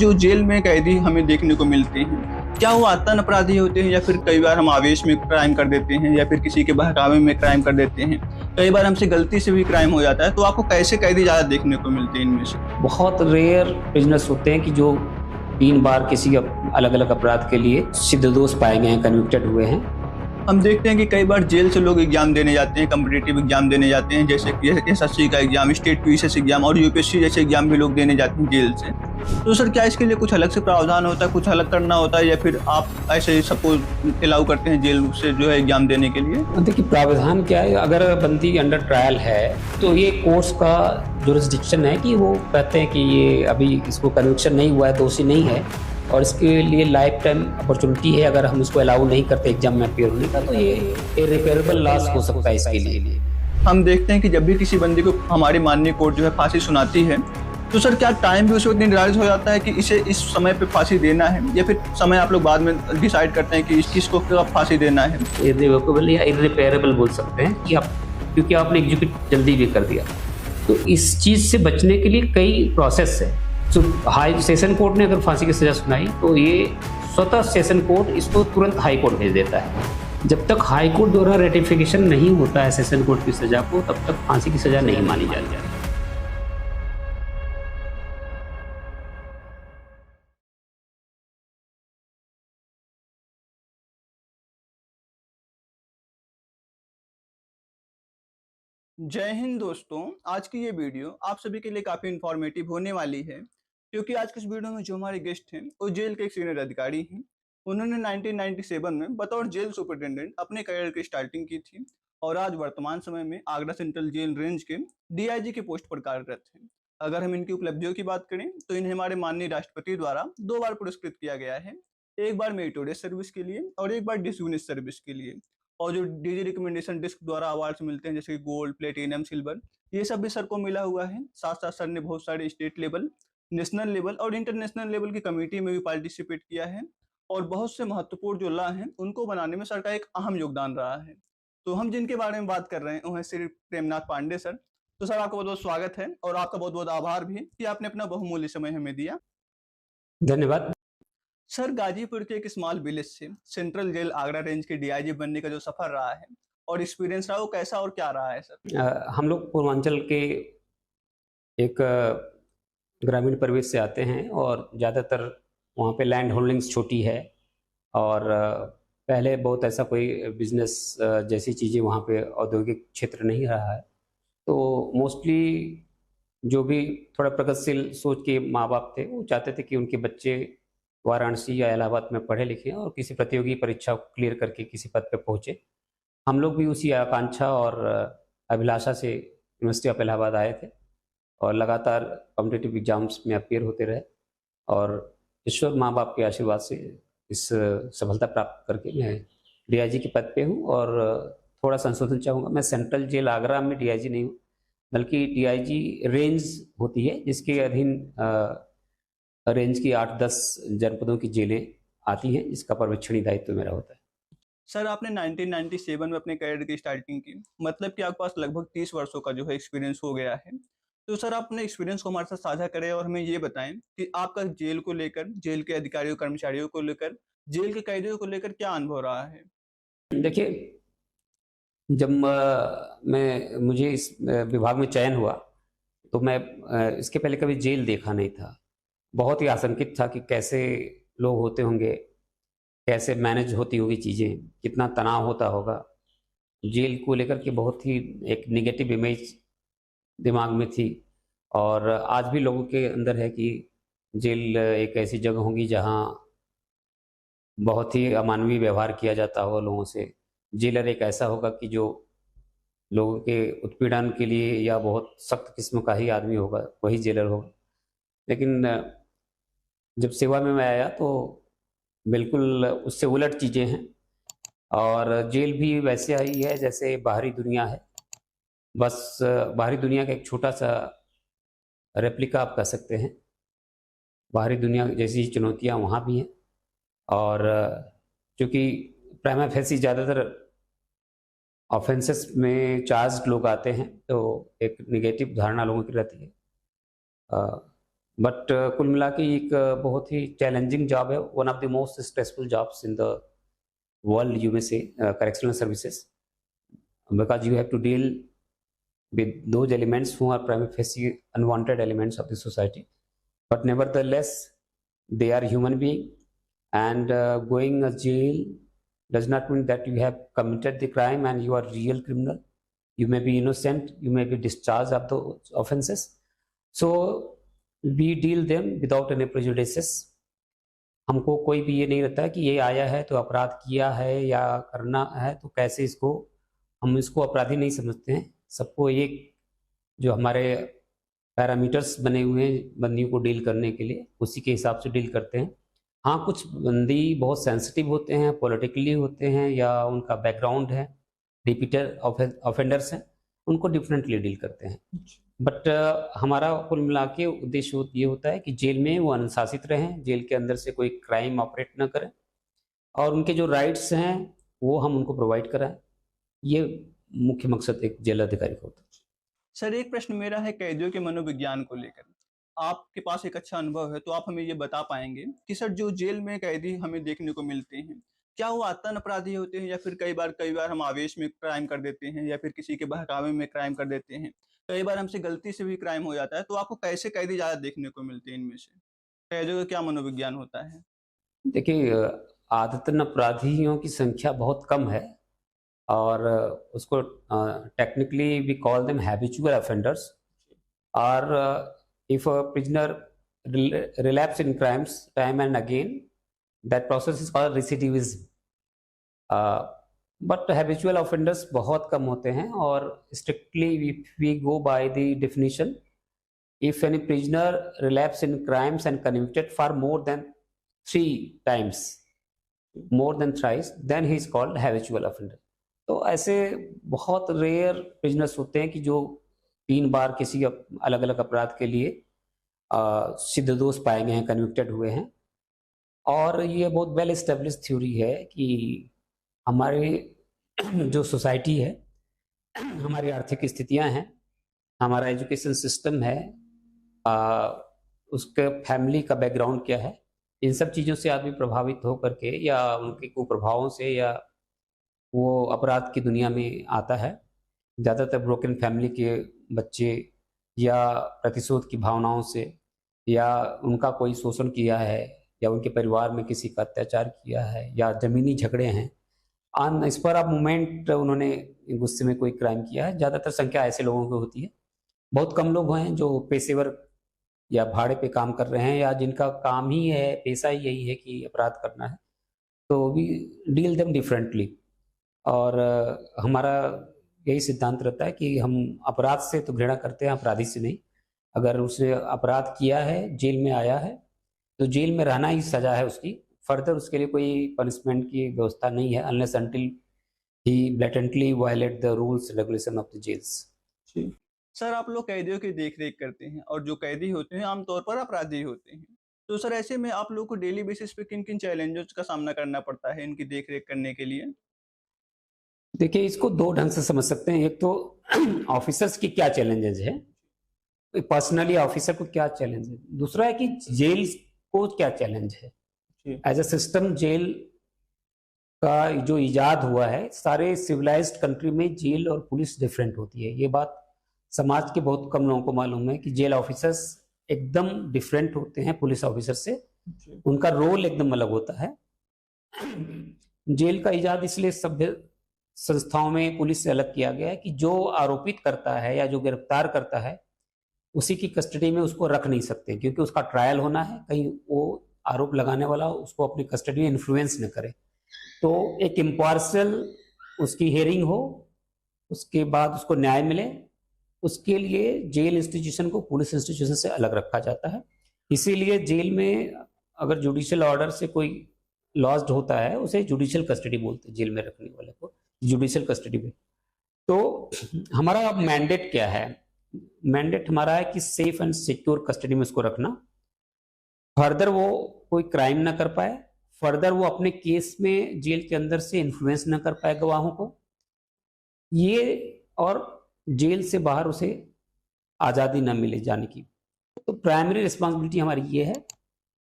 जो जेल में कैदी हमें देखने को मिलते हैं, क्या वो आतन अपराधी होते हैं या फिर कई बार हम आवेश में क्राइम कर देते हैं या फिर किसी के बहकावे में क्राइम कर देते हैं। कई बार हमसे गलती से भी क्राइम हो जाता है, तो आपको कैसे कैदी ज़्यादा देखने को मिलते हैं इनमें से? बहुत रेयर बिजनेस होते हैं कि जो 3 बार किसी अलग-अलग अपराध के लिए सिद्ध दोष पाए गए हैं, कन्विक्टेड हुए हैं। हम देखते हैं कि कई बार जेल से लोग एग्जाम देने जाते हैं, कॉम्पिटिटिव एग्जाम देने जाते हैं, जैसे कि एसएससी का एग्जाम, स्टेट पीसीएस एग्जाम और यूपीएससी जैसे एग्जाम भी लोग देने जाते हैं जेल से। तो सर, क्या इसके लिए कुछ अलग से प्रावधान होता है, कुछ अलग करना होता है या फिर आप ऐसे ही सबको अलाउ करते हैं जेल से जो है एग्जाम देने के लिए? देखिए प्रावधान क्या है, अगर बंदी अंडर ट्रायल है तो ये कोर्ट्स का जुरिस्डिक्शन है कि वो कहते हैं कि ये अभी इसको कन्विक्शन नहीं हुआ है, दोषी नहीं है और इसके लिए लाइफ टाइम अपॉर्चुनिटी है। अगर हम इसको अलाउ नहीं करते एग्जाम में अपीयर होने का तो ये इररिपेयरेबल लॉस हो सकता है इसके लिए। हम देखते हैं कि जब भी किसी बंदी को हमारी माननीय कोर्ट जो है फांसी सुनाती है, तो सर क्या टाइम भी उस वक्त निर्धारित हो जाता है कि इसे इस समय पे फांसी देना है या फिर समय आप लोग बाद में डिसाइड करते हैं कि किसको कब फांसी देना है? इररिवोकेबल या इररिपेयरेबल बोल सकते हैं कि आप, क्योंकि आपने एग्जीक्यूट जल्दी भी कर दिया। तो इस चीज़ से बचने के लिए कई प्रोसेस है। तो हाई सेशन कोर्ट ने अगर फांसी की सज़ा सुनाई तो ये स्वतः सेशन कोर्ट इसको तुरंत हाई कोर्ट भेज देता है। जब तक हाई कोर्ट द्वारा रेटिफिकेशन नहीं होता है सेशन कोर्ट की सज़ा को, तब तक फांसी की सज़ा नहीं मानी जाती। जय हिंद दोस्तों। आज की ये वीडियो आप सभी के लिए काफी इंफॉर्मेटिव होने वाली है, क्योंकि आज के इस वीडियो में जो हमारे गेस्ट हैं वो जेल के एक सीनियर अधिकारी हैं। उन्होंने 1997 में बतौर जेल सुपरिटेंडेंट अपने करियर की स्टार्टिंग की थी और आज वर्तमान समय में आगरा सेंट्रल जेल रेंज के डीआईजी की पोस्ट पर कार्यरत हैं। अगर हम इनकी उपलब्धियों की बात करें तो इन्हें हमारे माननीय राष्ट्रपति द्वारा 2 बार पुरस्कृत किया गया है। एक बार मेरिटोरियस सर्विस के लिए और एक बार डिस्टिंग्विश्ड सर्विस के लिए। और जो डीजी रिकमेंडेशन डिस्क द्वारा अवार्ड्स मिलते हैं, जैसे कि गोल्ड, प्लेटिनम, सिल्वर, ये सब भी सर को मिला हुआ है। साथ साथ सर ने बहुत सारे स्टेट लेवल, नेशनल लेवल और इंटरनेशनल लेवल की कमेटी में भी पार्टिसिपेट किया है और बहुत से महत्वपूर्ण जो लॉ हैं उनको बनाने में सर का एक अहम योगदान रहा है। तो हम जिनके बारे में बात कर रहे हैं वो हैं श्री प्रेमनाथ पांडे सर। तो सर, आपका बहुत बहुत स्वागत है और आपका बहुत बहुत आभार भी कि आपने अपना बहुमूल्य समय हमें दिया। धन्यवाद। सर, गाजीपुर के एक स्मॉल विलेज से सेंट्रल जेल आगरा रेंज के डीआईजी बनने का जो सफर रहा है और एक्सपीरियंस रहा, वो कैसा और क्या रहा है सर? हम लोग पूर्वांचल के एक ग्रामीण परिवेश से आते हैं और ज़्यादातर वहाँ पे लैंड होल्डिंग्स छोटी है और पहले बहुत ऐसा कोई बिजनेस जैसी चीज़ें वहाँ पे औद्योगिक क्षेत्र नहीं रहा है। तो मोस्टली जो भी थोड़ा प्रगतिशील सोच के माँ बाप थे वो चाहते थे कि उनके बच्चे वाराणसी या इलाहाबाद में पढ़े लिखे और किसी प्रतियोगी परीक्षा को क्लियर करके किसी पद पे पहुँचे। हम लोग भी उसी आकांक्षा और अभिलाषा से यूनिवर्सिटी ऑफ इलाहाबाद आए थे और लगातार कॉम्पिटिटिव एग्जाम्स में अपीयर होते रहे और ईश्वर माँ बाप के आशीर्वाद से इस सफलता प्राप्त करके मैं डीआईजी के पद पे हूँ। और थोड़ा संशोधन चाहूँगा, मैं सेंट्रल जेल आगरा में डीआईजी नहीं हूँ, बल्कि डीआईजी रेंज होती है जिसके अधीन रेंज की 8-10 जनपदों की जेलें आती हैं, जिसका पर्यवेक्षणी दायित्व मेरा होता है। सर, आपने 1997 में अपने करियर की स्टार्टिंग की, मतलब कि आपके पास लगभग 30 वर्षों का जो है एक्सपीरियंस हो गया है। तो सर, आप अपने एक्सपीरियंस को हमारे साथ साझा करें और हमें ये बताएं कि आपका जेल को लेकर, जेल के अधिकारियों कर्मचारियों को लेकर, जेल के कैदियों को लेकर क्या अनुभव रहा है? देखिए, जब मुझे इस विभाग में चयन हुआ तो मैं इसके पहले कभी जेल देखा नहीं था। बहुत ही आशंकित था कि कैसे लोग होते होंगे, कैसे मैनेज होती होगी चीज़ें, कितना तनाव होता होगा। जेल को लेकर के बहुत ही एक नेगेटिव इमेज दिमाग में थी और आज भी लोगों के अंदर है कि जेल एक ऐसी जगह होगी जहाँ बहुत ही अमानवीय व्यवहार किया जाता होगा लोगों से। जेलर एक ऐसा होगा कि जो लोगों के उत्पीड़न के लिए या बहुत सख्त किस्म का ही आदमी होगा, वही जेलर होगा। लेकिन जब सेवा में मैं आया तो बिल्कुल उससे उलट चीज़ें हैं और जेल भी वैसे ही है जैसे बाहरी दुनिया है। बस बाहरी दुनिया का एक छोटा सा रेप्लिका आप कह सकते हैं। बाहरी दुनिया जैसी चुनौतियाँ वहाँ भी हैं और चूँकि प्राइमा फेसी ज़्यादातर ऑफेंसेस में चार्ज लोग आते हैं तो एक निगेटिव धारणा लोगों की रहती है। बट कुल मिला के एक बहुत ही चैलेंजिंग जॉब है, one of the most stressful jobs in the world, you may say, correctional services, because you have to deal with those elements who are prima facie unwanted elements of the society, but nevertheless they are human being, and going a jail does not mean that you have committed the crime and you are real criminal. You may be innocent, you may be discharged of the offenses, so we deal them without any prejudices. हमको कोई भी ये नहीं रहता है कि ये आया है तो अपराध किया है या करना है तो कैसे इसको, हम इसको अपराधी नहीं समझते हैं। सबको एक जो हमारे पैरामीटर्स बने हुए हैं बंदियों को डील करने के लिए, उसी के हिसाब से डील करते हैं। हाँ, कुछ बंदी बहुत सेंसिटिव होते हैं, पॉलिटिकली होते हैं, या उनका बैकग्राउंड है, रिपीटेड ऑफेंडर्स हैं, उनको डिफरेंटली डील करते हैं। बट हमारा कुल मिला के उद्देश्य ये होता है कि जेल में वो अनुशासित रहें, जेल के अंदर से कोई क्राइम ऑपरेट ना करें, और उनके जो राइट्स हैं वो हम उनको प्रोवाइड कराएं। ये मुख्य मकसद एक जेल अधिकारी का होता है। सर, एक प्रश्न मेरा है कैदियों के मनोविज्ञान को लेकर। आपके पास एक अच्छा अनुभव है, तो आप हमें ये बता पाएंगे कि सर जो जेल में कैदी हमें देखने को मिलते हैं, क्या वो आतन अपराधी होते हैं, या फिर कई बार हम आवेश में क्राइम कर देते हैं, या फिर किसी के बहकावे में क्राइम कर देते हैं, कई बार हमसे गलती से भी क्राइम हो जाता है, तो आपको कैसे कैदी ज्यादा देखने को मिलते हैं? इनमें से कैदियों का क्या मनोविज्ञान होता है? देखिए, आदतन अपराधियों की संख्या बहुत कम है, और उसको technically we call them habitual offenders, और if a prisoner relapse in crimes time and again, that process is called recidivism. But habitual offenders बहुत कम होते हैं, और strictly if we go by the definition, if any prisoner relapse in crimes and convicted for more than 3 times, more than thrice, then he is called habitual offender. तो ऐसे बहुत rare prisoners होते हैं कि जो 3 बार किसी अलग अलग अपराध के लिए सिद्ध दोष पाए गए हैं, कन्विक्टेड हुए हैं। और ये बहुत वेल एस्टेब्लिश थ्योरी है कि हमारे जो सोसाइटी है, हमारी आर्थिक स्थितियां हैं, हमारा एजुकेशन सिस्टम है, उसके फैमिली का बैकग्राउंड क्या है, इन सब चीज़ों से आदमी प्रभावित हो करके या उनके कुप्रभावों से या वो अपराध की दुनिया में आता है। ज़्यादातर ब्रोकन फैमिली के बच्चे या प्रतिशोध की भावनाओं से, या उनका कोई शोषण किया है, या उनके परिवार में किसी का अत्याचार किया है, या ज़मीनी झगड़े हैं, ऑन स्पर ऑफ मोमेंट उन्होंने गुस्से में कोई क्राइम किया है। ज़्यादातर संख्या ऐसे लोगों की होती है। बहुत कम लोग हैं जो पेशेवर या भाड़े पे काम कर रहे हैं, या जिनका काम ही है, पेशा ही यही है कि अपराध करना है, तो वी डील देम डिफरेंटली। और हमारा यही सिद्धांत रहता है कि हम अपराध से तो घृणा करते हैं, अपराधी से नहीं। अगर उसने अपराध किया है, जेल में आया है, तो जेल में रहना ही सजा है उसकी, फर्दर उसके लिए कोई पनिशमेंट की व्यवस्था नहीं है, unless until he blatantly violate the rules regulation of the jails. Sir, आप लोग कैदियों की देख रेख करते हैं, और जो कैदी होते हैं आमतौर पर अपराधी होते हैं, तो सर ऐसे में आप लोग को डेली बेसिस पे किन किन चैलेंजेस का सामना करना पड़ता है इनकी देख रेख करने के लिए? देखिए, इसको 2 ढंग से समझ सकते हैं। एक तो ऑफिसर्स की क्या चैलेंजेस है, पर्सनली ऑफिसर को क्या चैलेंज है, दूसरा है कि जेल को क्या चैलेंज है। एज अ सिस्टम जेल का जो इजाद हुआ है, सारे सिविलाइज्ड कंट्री में जेल और पुलिस डिफरेंट होती है। ये बात समाज के बहुत कम लोगों को मालूम है कि जेल ऑफिसर्स एकदम डिफरेंट होते हैं पुलिस ऑफिसर से, उनका रोल एकदम अलग होता है। जेल का इजाद इसलिए सभ्य संस्थाओं में पुलिस से अलग किया गया है कि जो आरोपित करता है या जो गिरफ्तार करता है, उसी की कस्टडी में उसको रख नहीं सकते, क्योंकि उसका ट्रायल होना है, कहीं वो आरोप लगाने वाला उसको अपनी कस्टडी में इन्फ्लुएंस न करे। तो एक इम्पार्शियल उसकी हियरिंग हो, उसके बाद उसको न्याय मिले, उसके लिए जेल इंस्टीट्यूशन को पुलिस इंस्टीट्यूशन से अलग रखा जाता है। इसीलिए जेल में अगर जुडिशियल ऑर्डर से कोई लॉस्ड होता है, उसे जुडिशियल कस्टडी बोलते हैं, जेल में रखने वाले को जुडिशियल कस्टडी में। तो हमारा अब मैंडेट क्या है? मैंडेट हमारा है कि सेफ एंड सिक्योर कस्टडी में उसको रखना, फर्दर वो कोई क्राइम ना कर पाए, फर्दर वो अपने केस में जेल के अंदर से इन्फ्लुएंस ना कर पाए गवाहों को, ये, और जेल से बाहर उसे आज़ादी ना मिले जाने की। तो प्राइमरी रिस्पॉन्सिबिलिटी हमारी ये है।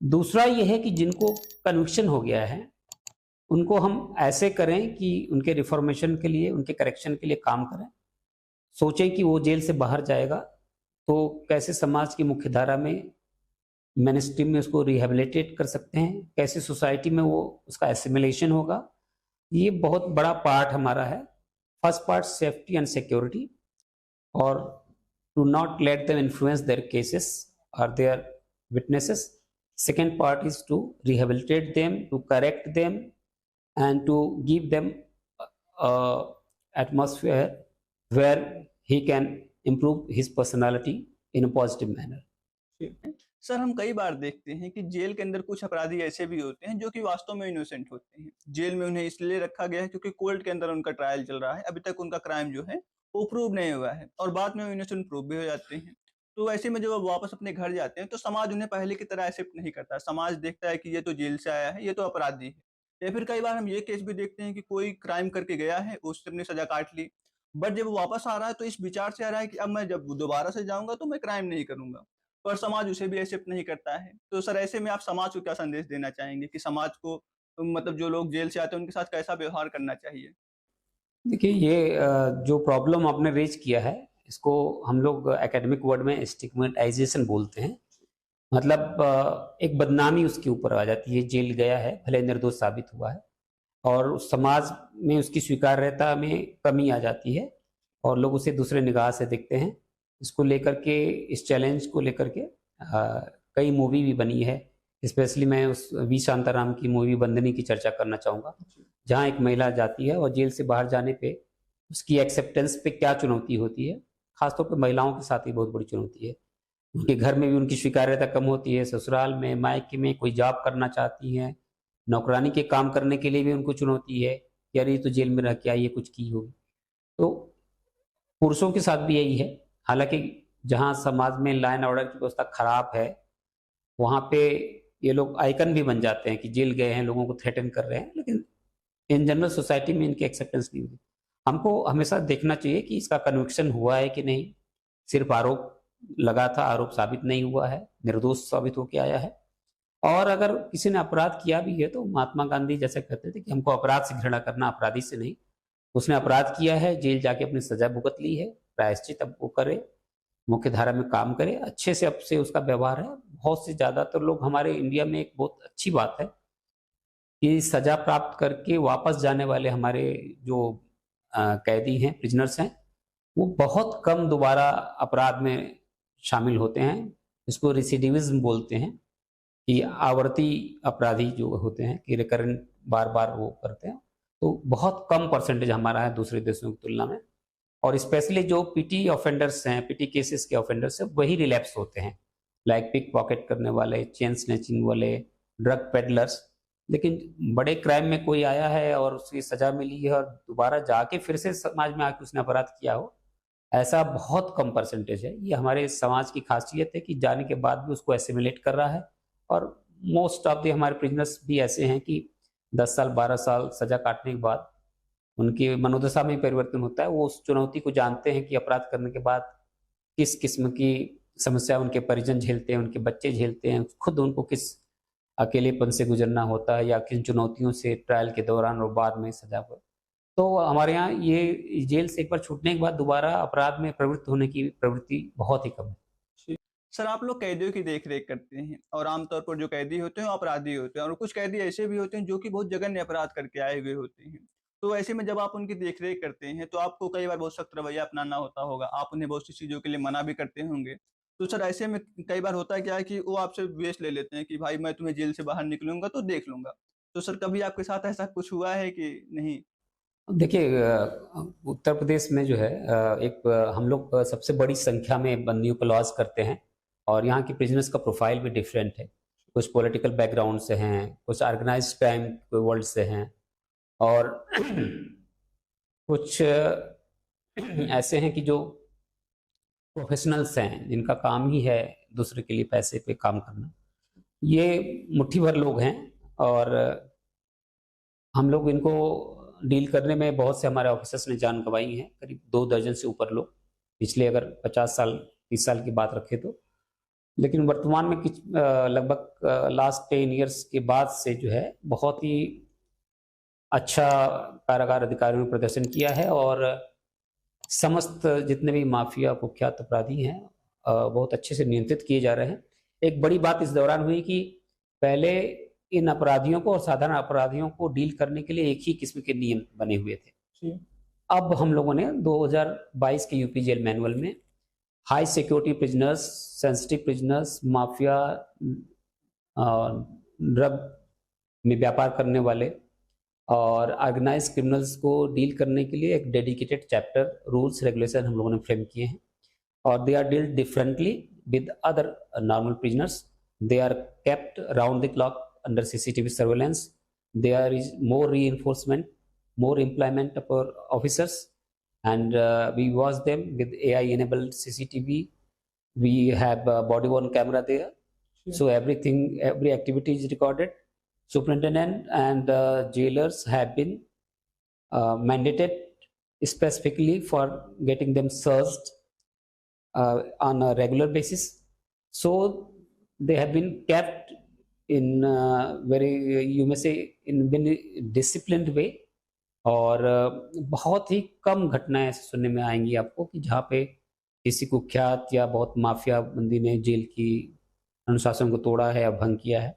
दूसरा ये है कि जिनको कन्विक्शन हो गया है उनको हम ऐसे करें कि उनके रिफॉर्मेशन के लिए, उनके करेक्शन के लिए काम करें। सोचें कि वो जेल से बाहर जाएगा तो कैसे समाज की मुख्य धारा में, मेन स्ट्रीम में उसको रिहेबिलिटेट कर सकते हैं, कैसे सोसाइटी में वो उसका एसिमिलेशन होगा। ये बहुत बड़ा पार्ट हमारा है। First part safety and security, और to not let them influence their cases और their witnesses. Second part is to rehabilitate them, to correct them and to give them atmosphere where he can improve his personality in a positive manner. Sir, हम कई बार देखते हैं कि jail के अंदर कुछ अपराधी ऐसे भी होते हैं जो कि वास्तव में इनोसेंट होते हैं। जेल में उन्हें इसलिए रखा गया है क्योंकि कोर्ट के अंदर उनका ट्रायल चल रहा है, अभी तक उनका क्राइम जो है वो प्रूव नहीं हुआ है और बाद में वो इनोसेंट प्रूव भी हो जाते हैं। तो ऐसे में जब वो वापस अपने घर जाते हैं तो समाज उन्हें पहले की तरह एक्सेप्ट नहीं करता। समाज देखता है कि ये तो जेल से आया है, ये तो अपराधी है। या फिर कई बार हम ये केस भी देखते हैं कि कोई क्राइम करके गया है, उसने अपनी सजा काट ली, बट जब वो वापस आ रहा है तो इस विचार से आ रहा है कि अब मैं जब दोबारा से जाऊंगा तो मैं क्राइम नहीं करूंगा, पर समाज उसे भी एक्सेप्ट नहीं करता है। तो सर, ऐसे में आप समाज को क्या संदेश देना चाहेंगे कि समाज को मतलब जो लोग जेल से आते हैं उनके साथ कैसा व्यवहार करना चाहिए? देखिए, ये जो प्रॉब्लम आपने रेज किया है इसको हम लोग एकेडमिक वर्ड में स्टिग्मेटाइजेशन बोलते हैं। मतलब एक बदनामी उसके ऊपर आ जाती है। जेल गया है, भले निर्दोष साबित हुआ है, और उस समाज में उसकी स्वीकार्यता में कमी आ जाती है और लोग उसे दूसरे निगाह से देखते हैं। इसको लेकर के, इस चैलेंज को लेकर के कई मूवी भी बनी है। स्पेशली मैं उस वी शांताराम की मूवी बंदनी की चर्चा करना चाहूँगा, जहाँ एक महिला जाती है और जेल से बाहर जाने पे उसकी एक्सेप्टेंस पे क्या चुनौती होती है। खासतौर पे महिलाओं के साथ ही बहुत बड़ी चुनौती है। उनके घर में भी उनकी स्वीकार्यता कम होती है, ससुराल में, मायके में कोई जॉब करना चाहती हैं, नौकरानी के काम करने के लिए भी उनको चुनौती है कि अरे ये तो जेल में रह के आई है, कुछ की होगी। तो पुरुषों के साथ भी यही है। हालांकि जहाँ समाज में लाइन ऑर्डर की व्यवस्था खराब है वहाँ पे ये लोग आइकन भी बन जाते हैं कि जेल गए हैं, लोगों को थ्रेटन कर रहे हैं, लेकिन इन जनरल सोसाइटी में इनकी एक्सेप्टेंस नहीं होती। हमको हमेशा देखना चाहिए कि इसका कन्विक्शन हुआ है कि नहीं। सिर्फ आरोप लगा था, आरोप साबित नहीं हुआ है, निर्दोष साबित होकर आया है। और अगर किसी ने अपराध किया भी है तो महात्मा गांधी जैसे कहते थे कि हमको अपराध से घृणा करना, अपराधी से नहीं। उसने अपराध किया है, जेल जाके अपनी सजा भुगत ली है, प्रायश्चित अब वो करे, मुख्य धारा में काम करे, अच्छे से अब से उसका व्यवहार है। बहुत से ज़्यादातर लोग हमारे इंडिया में, एक बहुत अच्छी बात है कि सजा प्राप्त करके वापस जाने वाले हमारे जो कैदी हैं, प्रिजनर्स हैं, वो बहुत कम दोबारा अपराध में शामिल होते हैं। इसको रेसिडिविज्म बोलते हैं कि आवर्ती अपराधी जो होते हैं कि रिकरेंट, बार बार वो करते हैं। तो बहुत कम परसेंटेज हमारा है दूसरे देशों की तुलना में। और स्पेशली जो पीटी ऑफेंडर्स हैं, पीटी केसेस के ऑफेंडर्स हैं, वही रिलैप्स होते हैं, लाइक पिक पॉकेट करने वाले, चेन स्नैचिंग वाले, ड्रग पेडलर्स। लेकिन बड़े क्राइम में कोई आया है और उसकी सजा मिली है और दोबारा जाके फिर से समाज में आके उसने अपराध किया हो, ऐसा बहुत कम परसेंटेज है। ये हमारे समाज की खासियत है कि जाने के बाद भी उसको एसिमिलेट कर रहा है। और मोस्ट ऑफ द हमारे प्रिजनर्स भी ऐसे हैं कि 10 साल 12 साल सजा काटने के बाद उनकी मनोदशा में परिवर्तन होता है। वो उस चुनौती को जानते हैं कि अपराध करने के बाद किस किस्म की समस्या उनके परिजन झेलते हैं, उनके बच्चे झेलते हैं, खुद उनको किस अकेलेपन से गुजरना होता है या किन चुनौतियों से ट्रायल के दौरान और बाद में सजा पर। तो हमारे यहाँ ये जेल से एक बार छूटने के बाद दोबारा अपराध में प्रवृत्त होने की प्रवृत्ति बहुत ही कम है। सर, आप लोग कैदियों की देख-रेख करते हैं और आमतौर पर जो कैदी होते हैं वो अपराधी होते हैं और कुछ कैदी ऐसे भी होते हैं जो कि बहुत जघन्य अपराध करके आए हुए होते हैं। तो ऐसे में जब आप उनकी देख-रेख करते हैं तो आपको कई बार बहुत सख्त रवैया अपनाना होता होगा। आप उन्हें बहुत सी चीज़ों के लिए मना भी करते होंगे। तो सर, ऐसे में कई बार होता है क्या है कि वो आपसे वेश ले लेते हैं कि भाई मैं तुम्हें जेल से बाहर निकलूँगा तो देख लूँगा। तो सर, कभी आपके साथ ऐसा कुछ हुआ है कि नहीं? देखिए, उत्तर प्रदेश में जो है एक हम लोग सबसे बड़ी संख्या में बंदियों को लॉज करते हैं और यहाँ की प्रिजनर्स का प्रोफाइल भी डिफरेंट है। कुछ पॉलिटिकल बैकग्राउंड से हैं, कुछ ऑर्गेनाइज्ड क्राइम के वर्ल्ड से हैं और कुछ ऐसे हैं कि जो प्रोफेशनल्स हैं, जिनका काम ही है दूसरे के लिए पैसे पे काम करना। ये मुट्ठी भर लोग हैं और हम लोग इनको डील करने में बहुत से हमारे ऑफिसर्स ने जान गंवाई है। करीब 2 दर्जन से ऊपर लोग, पिछले अगर 50 साल 30 साल की बात रखें तो लेकिन वर्तमान में लगभग लास्ट 10 इयर्स के बाद से जो है बहुत ही अच्छा कारागार अधिकारियों ने प्रदर्शन किया है और समस्त जितने भी माफिया कुख्यात अपराधी हैं बहुत अच्छे से नियंत्रित किए जा रहे हैं। एक बड़ी बात इस दौरान हुई कि पहले इन अपराधियों को और साधारण अपराधियों को डील करने के लिए एक ही किस्म के नियम बने हुए थे। अब हम लोगों ने 2022 के यूपी जेल मैनुअल में high security prisoners, sensitive prisoners, mafia, drug में व्यापार करने वाले और ऑर्गेनाइज क्रिमिनल्स को डील करने के लिए एक डेडिकेटेड चैप्टर रूल्स रेगुलेशन हम लोगों ने फ्रेम किए हैं और they are dealt differently with other normal prisoners. They are kept round the clock under CCTV surveillance. There is more reinforcement, more employment of our officers, and we watch them with AI-enabled CCTV. We have body-worn camera there, so every activity is recorded. Superintendent and jailers have been mandated specifically for getting them searched on a regular basis. So they have been kept in very, you may say, in very disciplined way और बहुत ही कम घटनाएं ऐसे सुनने में आएंगी आपको कि जहाँ पे किसी कुख्यात या बहुत माफिया बंदी ने जेल की अनुशासन को तोड़ा है या भंग किया है।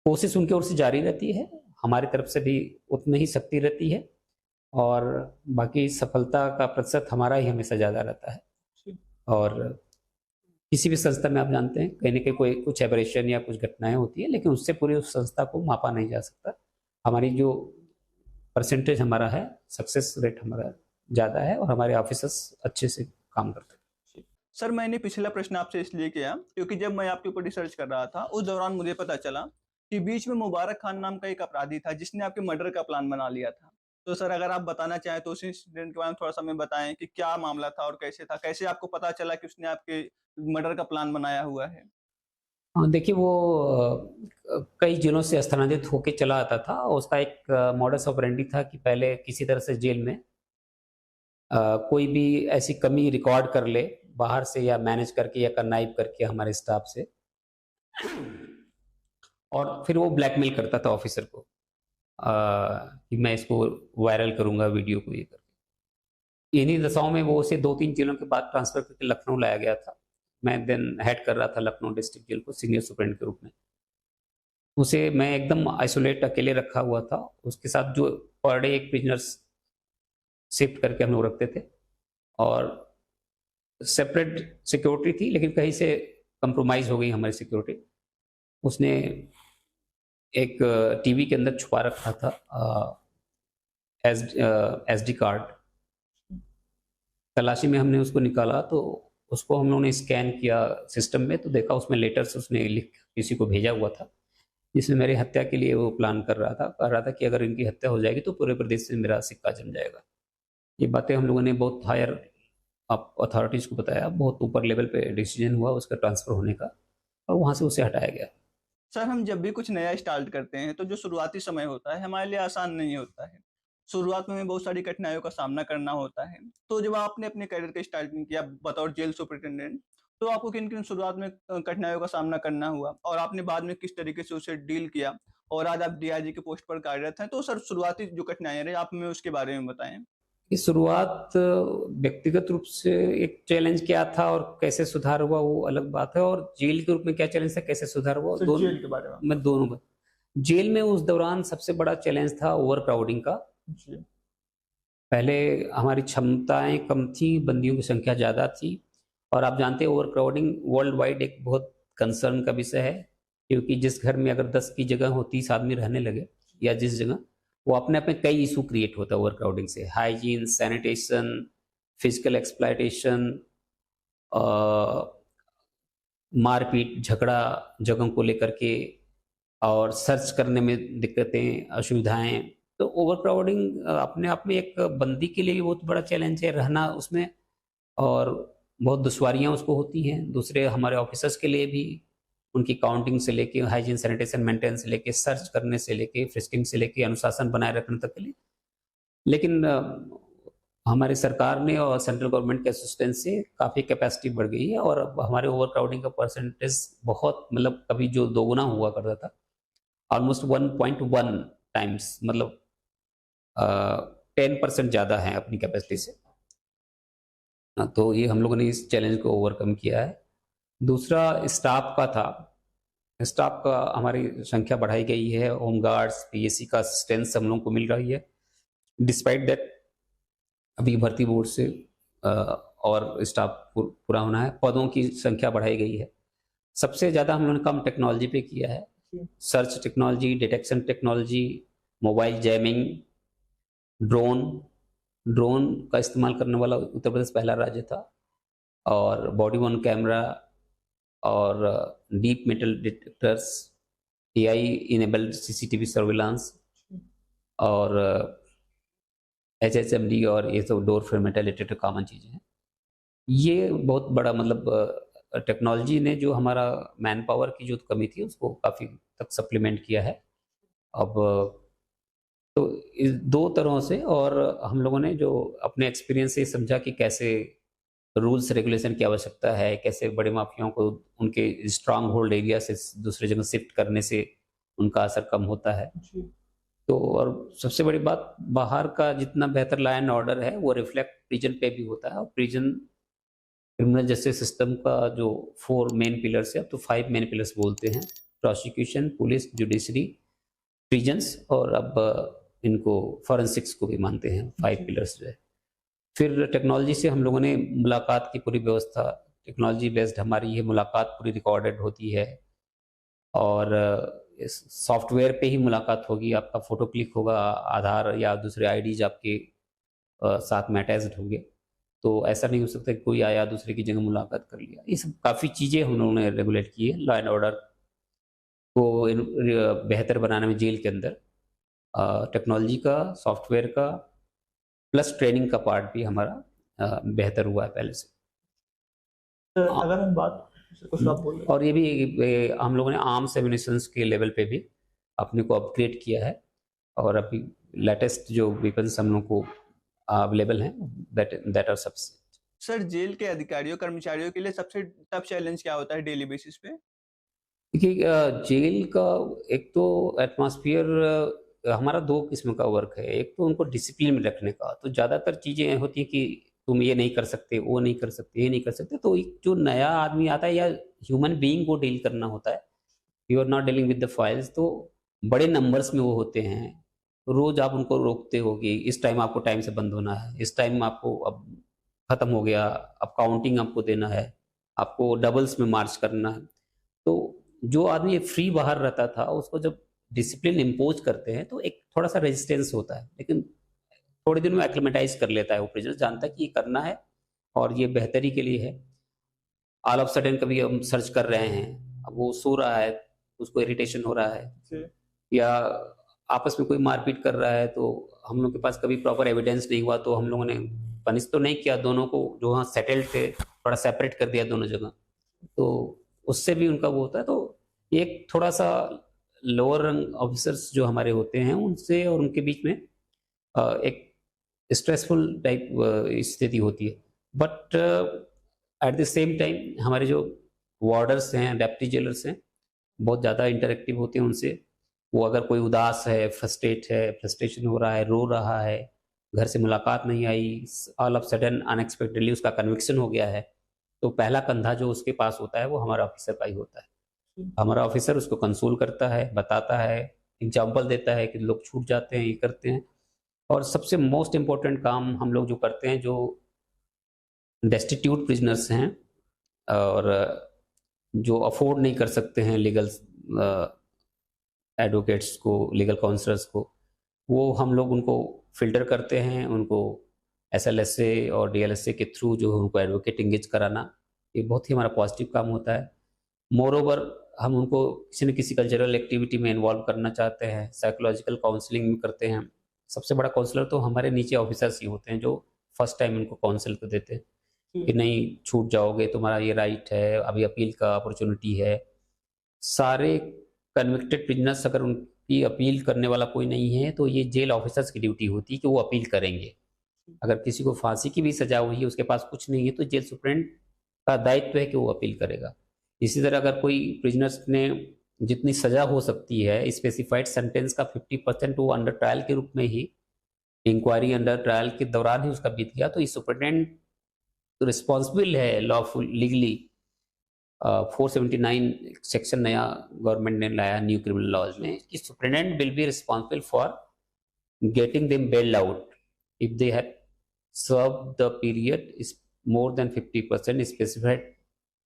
कोशिश उनकी ओर से जारी रहती है, हमारी तरफ से भी उतनी ही सख्ती रहती है और बाकी सफलता का प्रतिशत हमारा ही हमेशा ज़्यादा रहता है। और किसी भी संस्था में आप जानते हैं कहीं ना कहीं कोई कुछ एबरेशन या कुछ घटनाएं होती है, लेकिन उससे पूरी उस संस्था को मापा नहीं जा सकता। हमारी जो परसेंटेज हमारा है, सक्सेस रेट हमारा ज़्यादा है और हमारे ऑफिसर्स अच्छे से काम करते हैं। सर, मैंने पिछला प्रश्न आपसे इसलिए किया क्योंकि जब मैं आपके ऊपर रिसर्च कर रहा था उस दौरान मुझे पता चला कि बीच में मुबारक खान नाम का एक अपराधी था जिसने आपके मर्डर का प्लान बना लिया था। तो सर, अगर आप बताना चाहें तो उस इंसिडेंट के बारे में थोड़ा सा हमें बताएं कि क्या मामला था और कैसे था, कैसे आपको पता चला कि उसने आपके मर्डर का प्लान बनाया हुआ है? हाँ, देखिए वो कई जिलों से स्थानांतरित होके चला आता था और उसका एक मॉडस ऑपरेंडी था कि पहले किसी तरह से जेल में कोई भी ऐसी कमी रिकॉर्ड कर ले बाहर से या मैनेज करके या कन्नाइव करके हमारे स्टाफ से, और फिर वो ब्लैकमेल करता था ऑफिसर को कि मैं इसको वायरल करूंगा वीडियो को, ये करके। इन्हीं दशाओं में वो उसे 2-3 जिलों के बाद ट्रांसफर करके लखनऊ लाया गया था। मैं देन हेड कर रहा था लखनऊ डिस्ट्रिक्ट जेल को सीनियर सुपरिटेंडेंट के रूप में। उसे मैं एकदम आइसोलेट अकेले रखा हुआ था, उसके साथ जो पर डे एक प्रिजनर्स शिफ्ट करके हम लोग रखते थे और सेपरेट सिक्योरिटी थी, लेकिन कहीं से कंप्रोमाइज हो गई हमारी सिक्योरिटी। उसने एक टीवी के अंदर छुपा रखा था SD कार्ड। तलाशी में हमने उसको निकाला तो उसको हम लोगों ने स्कैन किया सिस्टम में, तो देखा उसमें लेटर्स उसने लिख किसी को भेजा हुआ था जिसमें मेरी हत्या के लिए वो प्लान कर रहा था कि अगर इनकी हत्या हो जाएगी तो पूरे प्रदेश से मेरा सिक्का जम जाएगा। ये बातें हम लोगों ने बहुत हायर अथॉरिटीज़ को बताया, बहुत ऊपर लेवल पे डिसीजन हुआ उसका ट्रांसफ़र होने का और वहाँ से उसे हटाया गया। सर, हम जब भी कुछ नया स्टार्ट करते हैं तो जो शुरुआती समय होता है हमारे लिए आसान नहीं होता है। शुरुआत में हमें बहुत सारी कठिनाइयों का सामना करना होता है। तो जब आपने अपने करियर का स्टार्टिंग किया बतौर जेल सुपरिटेंडेंट, तो आपको किन-किन शुरुआत में कठिनाइयों का सामना करना हुआ और आपने बाद में किस तरीके से उसे डील किया और आज आप डीआईजी के पोस्ट पर कार्यरत हैं। तो सर, शुरुआती जो कठिनाइयाँ रही आप हमें उसके बारे में बताएँ? कि शुरुआत व्यक्तिगत रूप से एक चैलेंज क्या था और कैसे सुधार हुआ वो अलग बात है, और जेल के रूप में क्या चैलेंज था, कैसे सुधार हुआ, सर, दोनों जेल के बारे में। मैं दोनों बात। जेल में उस दौरान सबसे बड़ा चैलेंज था ओवर क्राउडिंग का। जी। पहले हमारी क्षमताएं कम थी, बंदियों की संख्या ज़्यादा थी और आप जानते हैं ओवर क्राउडिंग वर्ल्ड वाइड एक बहुत कंसर्न का विषय है, क्योंकि जिस घर में अगर 10 की जगह हो 30 आदमी रहने लगे या जिस जगह, वो अपने आप में कई इशू क्रिएट होता है ओवर क्राउडिंग से। हाइजीन, सैनिटेशन, फिजिकल एक्सप्लॉयटेशन, मारपीट, झगड़ा जगहों को लेकर के और सर्च करने में दिक्कतें, असुविधाएं। तो ओवर क्राउडिंग अपने आप में एक बंदी के लिए भी बहुत बड़ा चैलेंज है रहना उसमें, और बहुत दुश्वारियां उसको होती हैं। दूसरे हमारे ऑफिसर्स के लिए भी उनकी काउंटिंग से लेके हाइजीन सैनिटेशन मेंटेन से लेके सर्च करने से लेके फ्रिस्किंग से लेके अनुशासन बनाए रखने तक के लिए। लेकिन हमारी सरकार ने और सेंट्रल गवर्नमेंट के असिस्टेंस से काफ़ी कैपेसिटी बढ़ गई है और अब हमारे ओवरक्राउडिंग का परसेंटेज बहुत मतलब कभी जो दोगुना हुआ करता था, ऑलमोस्ट 1.1 टाइम्स मतलब 10% ज़्यादा है अपनी कैपेसिटी से। तो ये हम लोगों ने इस चैलेंज को ओवरकम किया है। दूसरा स्टाफ का था, स्टाफ का हमारी संख्या बढ़ाई गई है, होम गार्ड्स, पीएसी का असिस्टेंस हम लोगों को मिल रही है। डिस्पाइट दैट अभी भर्ती बोर्ड से और स्टाफ पूरा होना है, पदों की संख्या बढ़ाई गई है। सबसे ज़्यादा हम लोगों ने काम टेक्नोलॉजी पे किया है, search technology, detection technology, mobile jamming, drone drone का इस्तेमाल करने वाला उत्तर प्रदेश पहला राज्य था, और बॉडी वर्न कैमरा और deep metal detectors, AI enabled CCTV surveillance और एचएचएमडी और ये सब door frame metal detector common चीज़ें हैं। ये बहुत बड़ा मतलब टेक्नोलॉजी ने जो हमारा मैन पावर की जो कमी थी उसको काफ़ी तक सप्लीमेंट किया है। अब तो इस 2 तरह से, और हम लोगों ने जो अपने एक्सपीरियंस से समझा कि कैसे रूल्स रेगुलेशन की आवश्यकता है, कैसे बड़े माफियाओं को उनके स्ट्रांग होल्ड एरिया से दूसरे जगह शिफ्ट करने से उनका असर कम होता है। तो और सबसे बड़ी बात, बाहर का जितना बेहतर लॉ एंड ऑर्डर है वो रिफ्लेक्ट प्रिजन पे भी होता है, और प्रिजन क्रिमिनल जस्टिस सिस्टम का जो 4 मेन पिलर्स है, अब तो 5 मेन पिलर्स बोलते हैं, प्रोसिक्यूशन, पुलिस, जुडिशरी, प्रिजन्स, और अब इनको फॉरेंसिक्स को भी मानते हैं 5 पिलर्स जो है। फिर टेक्नोलॉजी से हम लोगों ने मुलाकात की पूरी व्यवस्था, टेक्नोलॉजी बेस्ड हमारी ये मुलाकात पूरी रिकॉर्डेड होती है, और इस सॉफ्टवेयर पे ही मुलाकात होगी, आपका फ़ोटो क्लिक होगा, आधार या दूसरे आईडीज़ आपके साथ में अटैच्ड होंगे, तो ऐसा नहीं हो सकता कि कोई आया दूसरे की जगह मुलाकात कर लिया। ये सब काफ़ी चीज़ें हम लोगों ने रेगुलेट की है लॉ एंड ऑर्डर को बेहतर बनाने में जेल के अंदर। टेक्नोलॉजी का, सॉफ्टवेयर का, प्लस ट्रेनिंग का पार्ट भी हमारा बेहतर हुआ है पहले से। अगर हम बात कुछ आप बोल रहे और ये भी हम लोगों ने आर्म्स एम्युनिशंस के लेवल पे भी अपने को अपग्रेड किया है, और अभी लेटेस्ट जो वेपन्स हम लोग को अवेलेबल हैं that are subs. Sir, jail के अधिकारियों कर्मचारियों के लिए सबसे टफ चैलेंज क्या होता है डेली बेसिस पे? देखिए जेल का एक तो एटमॉस्फेयर, हमारा 2 किस्म का वर्क है। एक तो उनको डिसिप्लिन में रखने का, तो ज़्यादातर चीज़ें होती हैं कि तुम ये नहीं कर सकते, वो नहीं कर सकते, ये नहीं कर सकते। तो एक जो नया आदमी आता है या ह्यूमन बीइंग को डील करना होता है, you are not dealing with the files, तो बड़े नंबर्स में वो होते हैं। रोज़ आप उनको रोकते हो कि इस टाइम आपको टाइम से बंद होना है, इस टाइम आपको अब खत्म हो गया, अब काउंटिंग आपको देना है, आपको डबल्स में मार्च करना है। तो जो आदमी फ्री बाहर रहता था, उसको जब डिसिप्लिन इम्पोज करते हैं तो एक थोड़ा सा रेजिस्टेंस होता है, लेकिन थोड़े दिन में एक्लिमेटाइज कर लेता है। वो प्रिजनर जानता है कि ये करना है और ये बेहतरी के लिए है। ऑल ऑफ सडन कभी हम सर्च कर रहे हैं, अब वो सो रहा है, उसको इरिटेशन हो रहा है, या आपस में कोई मारपीट कर रहा है, तो हम लोग के पास कभी प्रॉपर एविडेंस नहीं हुआ, तो हम लोगों ने पनिश तो नहीं किया, दोनों को जो वहाँ सेटल्ड थे थोड़ा सेपरेट कर दिया दोनों जगह, तो उससे भी उनका वो होता है। तो एक थोड़ा सा लोअर रंग ऑफिसर्स जो हमारे होते हैं उनसे और उनके बीच में एक स्ट्रेसफुल टाइप स्थिति होती है। But at the same time हमारे जो वार्डर्स हैं, डेप्टी जेलर्स हैं, बहुत ज़्यादा इंटरेक्टिव होते हैं उनसे। वो अगर कोई उदास है, फ्रस्ट्रेशन हो रहा है, रो रहा है, घर से मुलाकात नहीं आई, ऑल ऑफ सडन अनएक्सपेक्टेडली उसका कन्विक्शन हो गया है, तो पहला कंधा जो उसके पास होता है वो हमारा ऑफिसर का ही होता है। हमारा ऑफिसर उसको कंसोल करता है, बताता है, एग्जाम्पल देता है कि लोग छूट जाते हैं, ये करते हैं। और सबसे मोस्ट इम्पोर्टेंट काम हम लोग जो करते हैं, जो डेस्टिट्यूट प्रिजनर्स हैं और जो अफोर्ड नहीं कर सकते हैं लीगल एडवोकेट्स को, लीगल काउंसलर्स को, वो हम लोग उनको फिल्टर करते हैं, उनको एसएलएसए और डीएलएसए के थ्रू जो उनको एडवोकेट इंगेज कराना, ये बहुत ही हमारा पॉजिटिव काम होता है। मोर ओवर हम उनको किसी न किसी कल्चरल एक्टिविटी में इन्वॉल्व करना चाहते हैं, साइकोलॉजिकल काउंसलिंग भी करते हैं। सबसे बड़ा काउंसलर तो हमारे नीचे ऑफिसर्स ही होते हैं, जो फर्स्ट टाइम उनको काउंसिल कर देते हैं कि नहीं छूट जाओगे, तुम्हारा ये राइट है, अभी अपील का अपॉर्चुनिटी है। सारे कन्विक्टेड प्रिजनर्स, अगर उनकी अपील करने वाला कोई नहीं है, तो ये जेल ऑफिसर्स की ड्यूटी होती है कि वो अपील करेंगे। अगर किसी को फांसी की भी सजा हुई है, उसके पास कुछ नहीं है, तो जेल सुप्रेंट का दायित्व है कि वो अपील करेगा। इसी तरह अगर कोई प्रिजनर्स ने जितनी सजा हो सकती है स्पेसिफाइड सेंटेंस का 50% वो अंडर ट्रायल के रूप में ही, इंक्वायरी अंडर ट्रायल के दौरान ही उसका बीत गया, तो ये सुप्रिटेंडेंट रिस्पॉन्सिबल है लॉफुल लीगली। 479 सेक्शन नया गवर्नमेंट ने लाया न्यू क्रिमिनल लॉज में कि superintendent will be responsible for getting them bailed out if they have served the period is more than 50% specified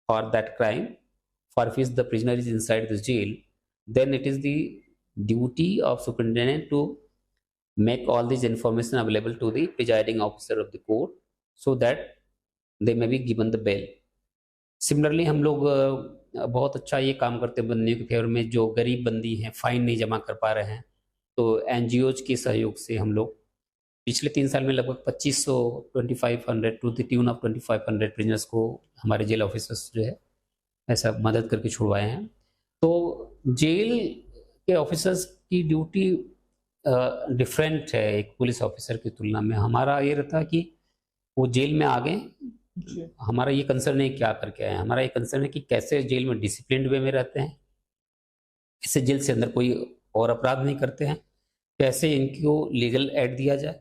for that crime for which the prisoner is inside the jail. Then it is the duty of superintendent to make all this information available to the presiding officer of the court so that they may be given the bail. Similarly हम लोग बहुत अच्छा ये काम करते हैं बंदियों के फेवर में, जो गरीब बंदी हैं फाइन नहीं जमा कर पा रहे हैं, तो एनजीओज के सहयोग से हम लोग पिछले 3 साल में लगभग 2500 2500 to the tune of 2500 prisoners को हमारे जेल ऑफिसर्स जो है ऐसा मदद करके छुड़वाए हैं। तो जेल के ऑफिसर्स की ड्यूटी डिफरेंट है एक पुलिस ऑफिसर की तुलना में। हमारा ये रहता है कि वो जेल में आ गए, हमारा ये कंसर्न है क्या करके आए, हमारा ये कंसर्न है कि कैसे जेल में डिसिप्लिन वे में रहते हैं, कैसे जेल से अंदर कोई और अपराध नहीं करते हैं, कैसे इनको लीगल एड दिया जाए,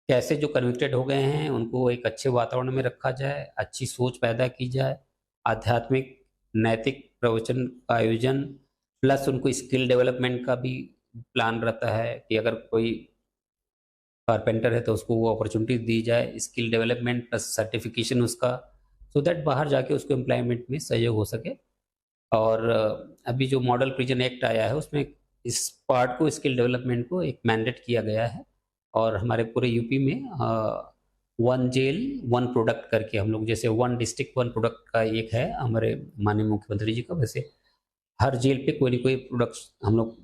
कैसे जो कन्विक्टेड हो गए हैं उनको एक अच्छे वातावरण में रखा जाए, अच्छी सोच पैदा की जाए, आध्यात्मिक नैतिक प्रवचन का आयोजन, प्लस उनको स्किल डेवलपमेंट का भी प्लान रहता है कि अगर कोई कारपेंटर है तो उसको वो अपॉर्चुनिटी दी जाए, स्किल डेवलपमेंट प्लस सर्टिफिकेशन उसका, सो दैट बाहर जाके उसको एम्प्लॉयमेंट में सहयोग हो सके। और अभी जो मॉडल प्रिजन एक्ट आया है उसमें इस पार्ट को, स्किल डेवलपमेंट को एक मैंडेट किया गया है। और हमारे पूरे यूपी में 1 जेल 1 प्रोडक्ट करके हम लोग, जैसे 1 डिस्ट्रिक्ट 1 प्रोडक्ट का एक है हमारे माननीय मुख्यमंत्री जी का, वैसे हर जेल पे कोई ना कोई प्रोडक्ट्स हम लोग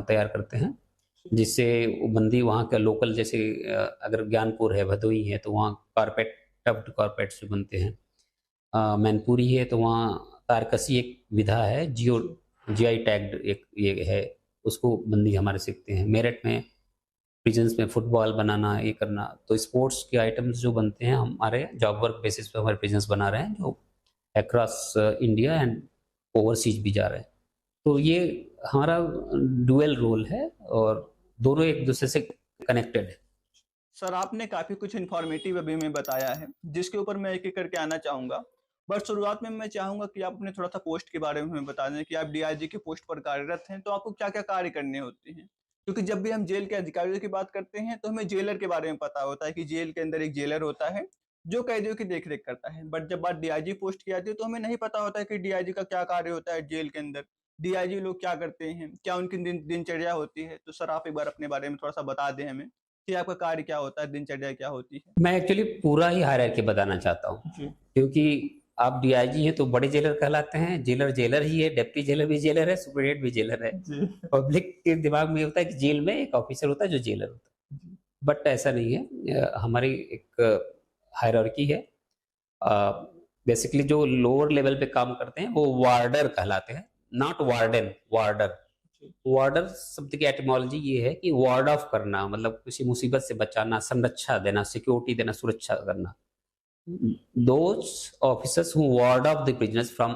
तैयार करते हैं, जिससे वो बंदी वहाँ का लोकल, जैसे अगर ज्ञानपुर है, भदोई है, तो वहाँ कारपेट टफ्ड कारपेट्स जो बनते हैं, मैनपुरी है तो वहाँ तारकसी एक विधा है, GI टैग्ड एक ये है, उसको बंदी हमारे सीखते हैं। मेरठ में प्रिजन्स में फुटबॉल बनाना, ये करना, तो स्पोर्ट्स के आइटम्स जो बनते हैं हमारे जॉब वर्क बेसिस पे हमारे प्रिजन्स बना रहे हैं, जो अक्रॉस इंडिया एंड ओवरसीज भी जा रहे हैं। तो ये हमारा डुअल रोल है और दोनों एक दूसरे से कनेक्टेड है। सर, आपने काफी कुछ इन्फॉर्मेटिव अभी में बताया है, जिसके ऊपर मैं एक एक करके आना चाहूंगा। बट शुरुआत में मैं चाहूंगा कि आप अपने थोड़ा सा पोस्ट के बारे में हमें बता दें कि आप DIG की पोस्ट पर कार्यरत हैं, तो आपको क्या क्या कार्य करने होते हैं। क्योंकि जब भी हम जेल के अधिकारियों की बात करते हैं तो हमें जेलर के बारे में पता होता है कि जेल के अंदर एक जेलर होता है जो कैदियों की देखरेख करता है। बट जब बात DIG पोस्ट की आती है तो हमें नहीं पता होता है कि DIG का क्या कार्य होता है जेल के अंदर, DIG लोग क्या करते हैं, क्या उनकी दिनचर्या होती है। तो सर, आप एक बार अपने बारे में थोड़ा सा बता दें हमें कि आपका कार्य क्या होता है, दिनचर्या क्या होती है। मैं एक्चुअली पूरा ही हायरार्की बताना चाहता हूँ, क्योंकि आप DIG हैं तो बड़े जेलर कहलाते हैं, जेलर जेलर ही है, डिप्टी जेलर भी जेलर है, सुपरिटेंडेंट भी जेलर है। पब्लिक के दिमाग में होता है कि जेल में एक ऑफिसर होता है जो जेलर होता है, बट ऐसा नहीं है। हमारी एक हायरार्की है। बेसिकली जो लोअर लेवल पे काम करते हैं वो वार्डर कहलाते हैं, नॉट वार्डन, वार्डर। वार्डर शब्द की एटिमोलॉजी ये है कि वार्ड ऑफ करना, मतलब किसी मुसीबत से बचाना, संरक्षा देना, सिक्योरिटी देना, सुरक्षा करना। Those officers who ward off the prisoners from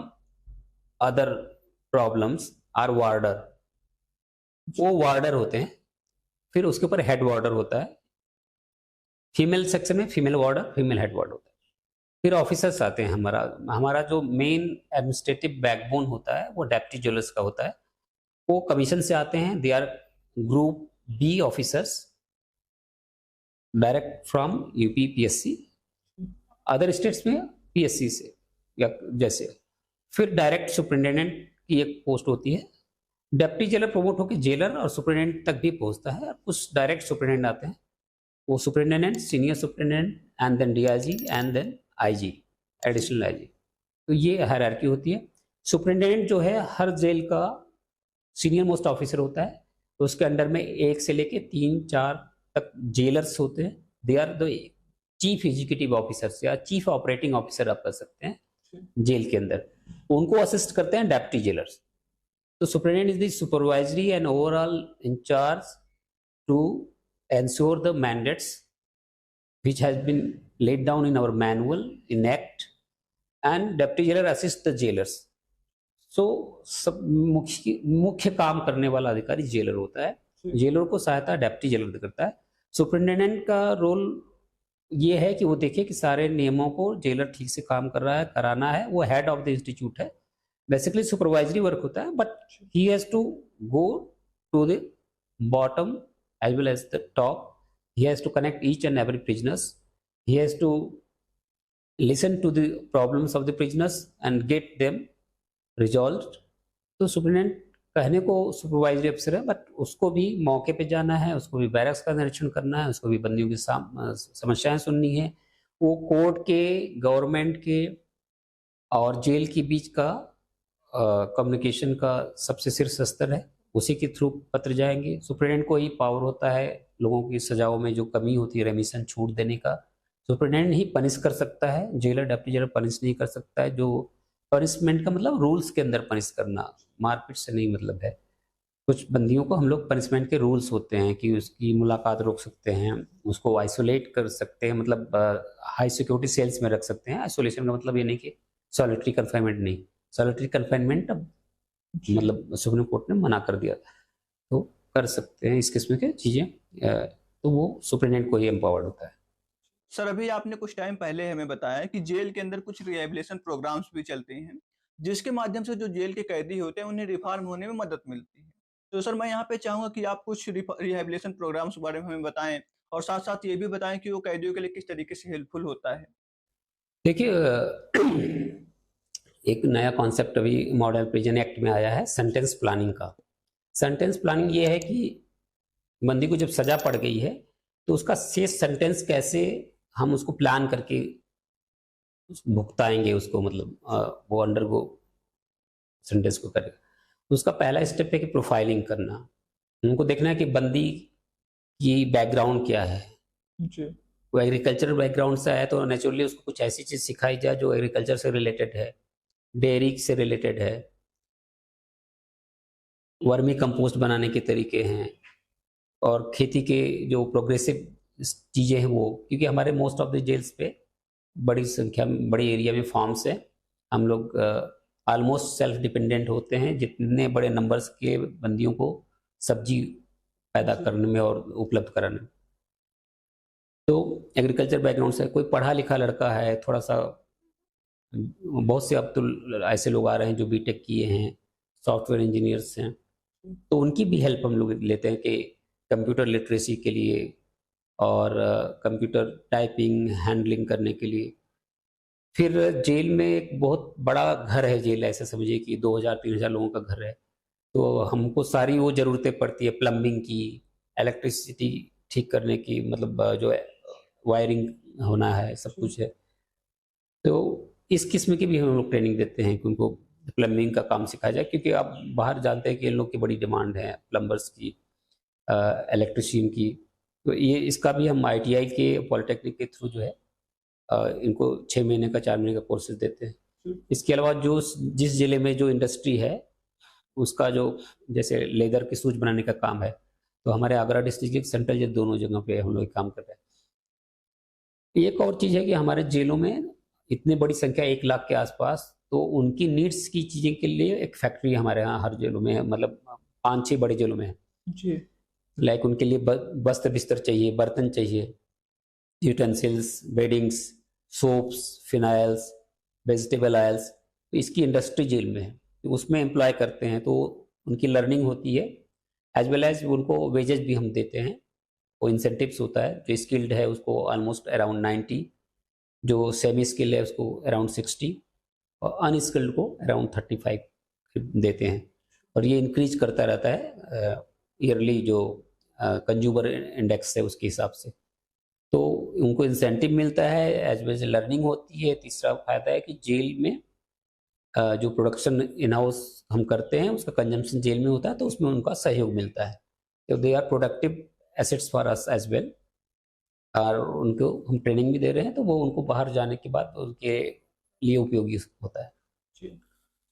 other problems are warder, वो वार्डर होते हैं। फिर उसके ऊपर हेड वार्डर होता है, फीमेल सेक्शन में फीमेल वार्डर, फीमेल हेड वार्डर होता है। फिर ऑफिसर्स आते हैं। हमारा जो मेन एडमिनिस्ट्रेटिव बैकबोन होता है वो डेप्टी जेलर्स का होता है, वो कमीशन से आते हैं। They are group B officers direct from UP PSC, other states में PSC से या जैसे। फिर डायरेक्ट सुपरिटेंडेंट की एक पोस्ट होती है, डिप्टी जेलर प्रमोट होकर जेलर और सुपरिटेंडेंट तक भी पहुंचता है। कुछ डायरेक्ट सुपरिटेंडेंट आते हैं, वो superintendent, senior superintendent and then DIG and then IG, additional IG। तो ये हायरार्की होती है। सुपरिटेंडेंट जो है हर जेल का सीनियर मोस्ट ऑफिसर होता है, तो उसके अंडर में 1 से लेके 3-4 तक जेलर्स होते हैं। They are the chief executive officers या चीफ ऑपरेटिंग ऑफिसर आप कर सकते हैं जेल के अंदर। उनको असिस्ट करते हैं डेप्टी जेलर्स। तो superintendent is the supervisory and overall in charge to ensure the mandates which has been laid down in our manual in act, and deputy jailer assist the jailers. So सब मुख्य मुख्य काम करने वाला अधिकारी जेलर होता है, जेलर को सहायता डेप्टी जेलर करता है। सुपरिटेंडेंट का रोल ये है कि वो देखे कि सारे नियमों को जेलर ठीक से काम कर रहा है, कराना है। वो हेड ऑफ द इंस्टीट्यूट है, बेसिकली सुपरवाइजरी वर्क होता है, but he has to go to the bottom as well as the top. He has to connect each and every prisoners. He has to listen to the problems of the prisoners and get them resolved. तो superintendent कहने को supervisory अफसर है, but उसको भी मौके पे जाना है, उसको भी बैरक्स का निरीक्षण करना है, उसको भी बंदियों की समस्याएं सुननी है। वो कोर्ट के, गवर्नमेंट के और जेल के बीच का कम्युनिकेशन का सबसे शीर्ष स्तर है, उसी के थ्रू पत्र जाएंगे। सुपरिटेंडेंट को ही पावर होता है लोगों की सजाओं में जो कमी होती है, रेमिशन छूट देने का। सुपरिटेंडेंट ही पनिश कर सकता है, जेलर डेप्टी जेलर पनिश नहीं कर सकता है। जो पनिशमेंट का मतलब रूल्स के अंदर पनिश करना, मारपीट से नहीं मतलब है। कुछ बंदियों को हम लोग पनिशमेंट के रूल्स होते हैं कि उसकी मुलाकात रोक सकते हैं, उसको आइसोलेट कर सकते हैं, मतलब हाई सिक्योरिटी सेल्स में रख सकते हैं। आइसोलेशन का मतलब ये नहीं कि सॉलिटरी कन्फाइनमेंट नहीं, सॉलिटरी कन्फाइनमेंट अब मतलब सुप्रीम कोर्ट ने मना कर दिया, तो कर सकते हैं इस किस्म के चीजें। तो वो सुप्रीटेंडेंट को ही एम्पावर्ड होता है। सर, अभी आपने कुछ टाइम पहले हमें बताया कि जेल के अंदर कुछ रिहेबिलिटेशन प्रोग्राम्स भी चलते हैं, जिसके माध्यम से जो जेल के कैदी होते हैं उन्हें रिफॉर्म होने में मदद मिलती है। तो सर, मैं यहाँ पे चाहूंगा कि आप कुछ रिहेबिलिटेशन प्रोग्राम्स के बारे में हमें बताएं, और साथ साथ ये भी बताएं कि वो कैदियों के लिए किस तरीके से हेल्पफुल होता है। देखिए, एक नया कॉन्सेप्ट अभी मॉडल प्रिजन एक्ट में आया है, सेंटेंस प्लानिंग का। सेंटेंस प्लानिंग ये है कि बंदी को जब सजा पड़ गई है तो उसका शेष सेंटेंस कैसे हम उसको प्लान करके भुगताएंगे उसको, मतलब वो अंडर गो सेंटेंस को करेगा। तो उसका पहला स्टेप है कि प्रोफाइलिंग करना। उनको देखना है कि बंदी की बैकग्राउंड क्या है। वो एग्रीकल्चरल बैकग्राउंड से आया तो नेचुरली उसको कुछ ऐसी चीज सिखाई जाए जो एग्रीकल्चर से रिलेटेड है, डेयरी से रिलेटेड है, वर्मी कंपोस्ट बनाने के तरीके हैं, और खेती के जो प्रोग्रेसिव चीज़ें हैं वो, क्योंकि हमारे मोस्ट ऑफ द जेल्स पे बड़ी संख्या में, बड़ी एरिया में फार्म्स हैं। हम लोग ऑलमोस्ट सेल्फ डिपेंडेंट होते हैं जितने बड़े नंबर्स के बंदियों को सब्जी पैदा करने में और उपलब्ध कराने में। तो एग्रीकल्चर बैकग्राउंड से कोई पढ़ा लिखा लड़का है, थोड़ा सा, बहुत से अब तो ऐसे लोग आ रहे हैं जो बीटेक किए हैं, सॉफ्टवेयर इंजीनियर्स हैं, तो उनकी भी हेल्प हम लोग लेते हैं कि कंप्यूटर लिटरेसी के लिए और कंप्यूटर टाइपिंग हैंडलिंग करने के लिए। फिर जेल में एक बहुत बड़ा घर है जेल, ऐसे समझिए कि 2000-3000 लोगों का घर है, तो हमको सारी वो ज़रूरतें पड़ती है, प्लम्बिंग की, इलेक्ट्रिसिटी ठीक करने की, मतलब जो वायरिंग होना है, सब कुछ है। तो इस किस्म की भी हम लोग ट्रेनिंग देते हैं कि उनको प्लम्बिंग का काम सिखाया जाए, क्योंकि आप बाहर जानते हैं कि इन लोग की बड़ी डिमांड है प्लम्बर्स की, इलेक्ट्रिशियन की। तो ये इसका भी हम ITI के पॉलिटेक्निक के थ्रू जो है इनको 6 महीने का 4 महीने का कोर्सेज देते हैं। इसके अलावा जो जिस जिले में जो इंडस्ट्री है उसका जो, जैसे लेदर की सूच बनाने का काम है, तो हमारे आगरा डिस्ट्रिक्ट के सेंट्रल जेल दोनों जगह पे हम लोग काम कर रहे हैं। एक और चीज़ है कि हमारे जेलों में इतनी बड़ी संख्या 1 लाख के आसपास, तो उनकी नीड्स की चीज़ें के लिए एक फैक्ट्री हमारे यहाँ हर जेलों में है, मतलब 5-6 बड़े जेलों में है जी। लाइक उनके लिए वस्त्र बिस्तर चाहिए, बर्तन चाहिए, utensils, beddings, soaps, phenyls, vegetable oils, तो इसकी इंडस्ट्री जेल में है, तो उसमें एम्प्लॉय करते हैं, तो उनकी लर्निंग होती है, एज वेल एज उनको वेजेस भी हम देते हैं। वो इंसेंटिव्स होता है, जो स्किल्ड है उसको ऑलमोस्ट अराउंड 90, जो सेमी स्किल्ड है उसको अराउंड 60, और अनस्किल्ड को अराउंड 35 देते हैं। और ये इंक्रीज करता रहता है ईयरली, जो कंज्यूमर इंडेक्स है उसके हिसाब से, तो उनको इंसेंटिव मिलता है, एज वेल एज लर्निंग होती है। तीसरा फायदा है कि जेल में जो प्रोडक्शन इन हाउस हम करते हैं उसका कंजम्पशन जेल में होता है, तो उसमें उनका सहयोग मिलता है, तो they are productive assets for us as well. और उनको हम ट्रेनिंग भी दे रहे हैं, तो वो उनको बाहर जाने के बाद उनके लिए उपयोगी होता है।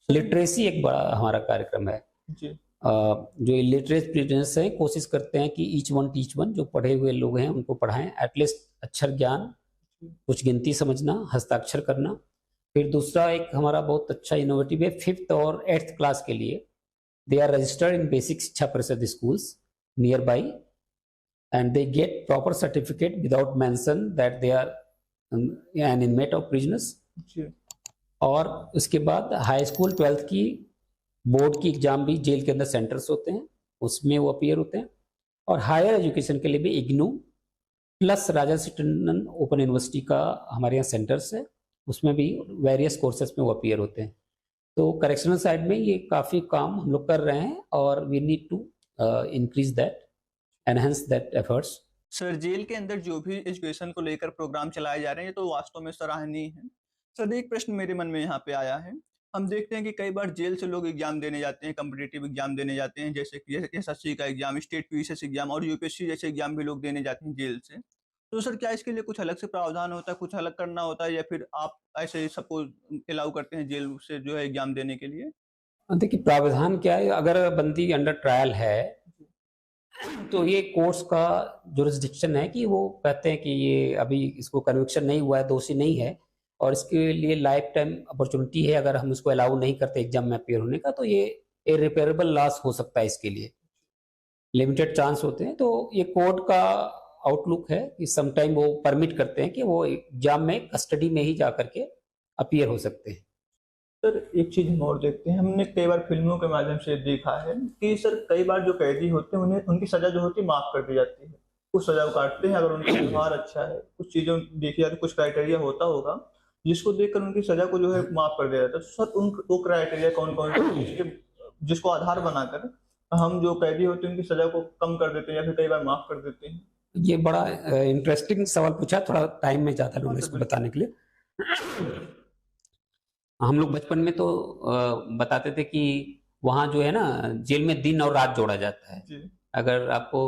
लिटरेसी एक बड़ा हमारा कार्यक्रम है जी। जो इलिटरेट प्रिजनर्स हैं कोशिश करते हैं कि ईच वन टीच वन, जो पढ़े हुए लोग हैं उनको पढ़ाएं, एटलीस्ट अक्षर ज्ञान, कुछ गिनती समझना, हस्ताक्षर करना। फिर दूसरा एक हमारा बहुत अच्छा इनोवेटिव है, 5th और 8th क्लास के लिए they are registered in basic Shiksha Parishad schools nearby and they get proper certificate without mention that they are an inmate of prisoners. और उसके बाद हाई स्कूल 12th की बोर्ड की एग्जाम भी जेल के अंदर सेंटर्स होते हैं, उसमें वो अपीयर होते हैं। और हायर एजुकेशन के लिए भी इग्नू प्लस राजा टंडन ओपन यूनिवर्सिटी का हमारे यहाँ सेंटर्स है, उसमें भी वेरियस कोर्सेज में वो अपीयर होते हैं। तो करेक्शनल साइड में ये काफ़ी काम हम लोग कर रहे हैं और we need to increase that, enhance that efforts. Sir, jail के अंदर जो भी एजुकेशन को लेकर प्रोग्राम चलाए जा रहे हैं, ये तो वास्तव में सराहनीय है। सर, एक प्रश्न मेरे मन में यहाँ पे आया है। हम देखते हैं कि कई बार जेल से लोग एग्जाम देने जाते हैं, कॉम्पिटिटिव एग्जाम देने जाते हैं, जैसे कि एसएससी का एग्जाम, स्टेट पीसीएस एग्जाम और यूपीएससी जैसे एग्जाम भी लोग देने जाते हैं जेल से। तो सर, क्या इसके लिए कुछ अलग से प्रावधान होता है, कुछ अलग करना होता है, या फिर आप ऐसे ही सपोज अलाउ करते हैं जेल से जो है एग्जाम देने के लिए? देखिए प्रावधान क्या है, अगर बंदी अंडर ट्रायल है तो ये कोर्ट्स का जुरिस्डिक्शन है कि वो कहते हैं कि ये अभी इसको कन्विक्शन नहीं हुआ है, दोषी नहीं है और इसके लिए लाइफ टाइम अपॉर्चुनिटी है, अगर हम इसको अलाउ नहीं करते एग्जाम में अपियर होने का तो ये इररिपेयरेबल लॉस हो सकता है, इसके लिए लिमिटेड चांस होते हैं। तो ये कोर्ट का आउटलुक है कि समटाइम वो परमिट करते हैं कि वो एग्जाम में कस्टडी में ही जा करके अपियर हो सकते हैं। सर, एक चीज हम और देखते हैं, हमने कई बार फिल्मों के माध्यम से देखा है कि सर कई बार जो कैदी होते हैं उन्हें उनकी सजा जो होती है माफ कर दी जाती है, कुछ सजा वो काटते हैं अगर उनका व्यवहार अच्छा है, कुछ चीजें देखी जाती, कुछ क्राइटेरिया होता होगा जिसको देखकर उनकी सजा को जो है माफ कर दिया जाता है। तो सर, उन वो क्राइटेरिया कौन कौन से जिसको आधार बनाकर हम जो कैदी होते हैं उनकी सजा को कम कर देते हैं या फिर कई बार माफ कर देते हैं? ये बड़ा इंटरेस्टिंग सवाल पूछा, थोड़ा टाइम में जाता लूंगा इसको बताने के लिए। हम लोग बचपन में तो बताते थे कि वहाँ जो है ना जेल में दिन और रात जोड़ा जाता है। जी। अगर आपको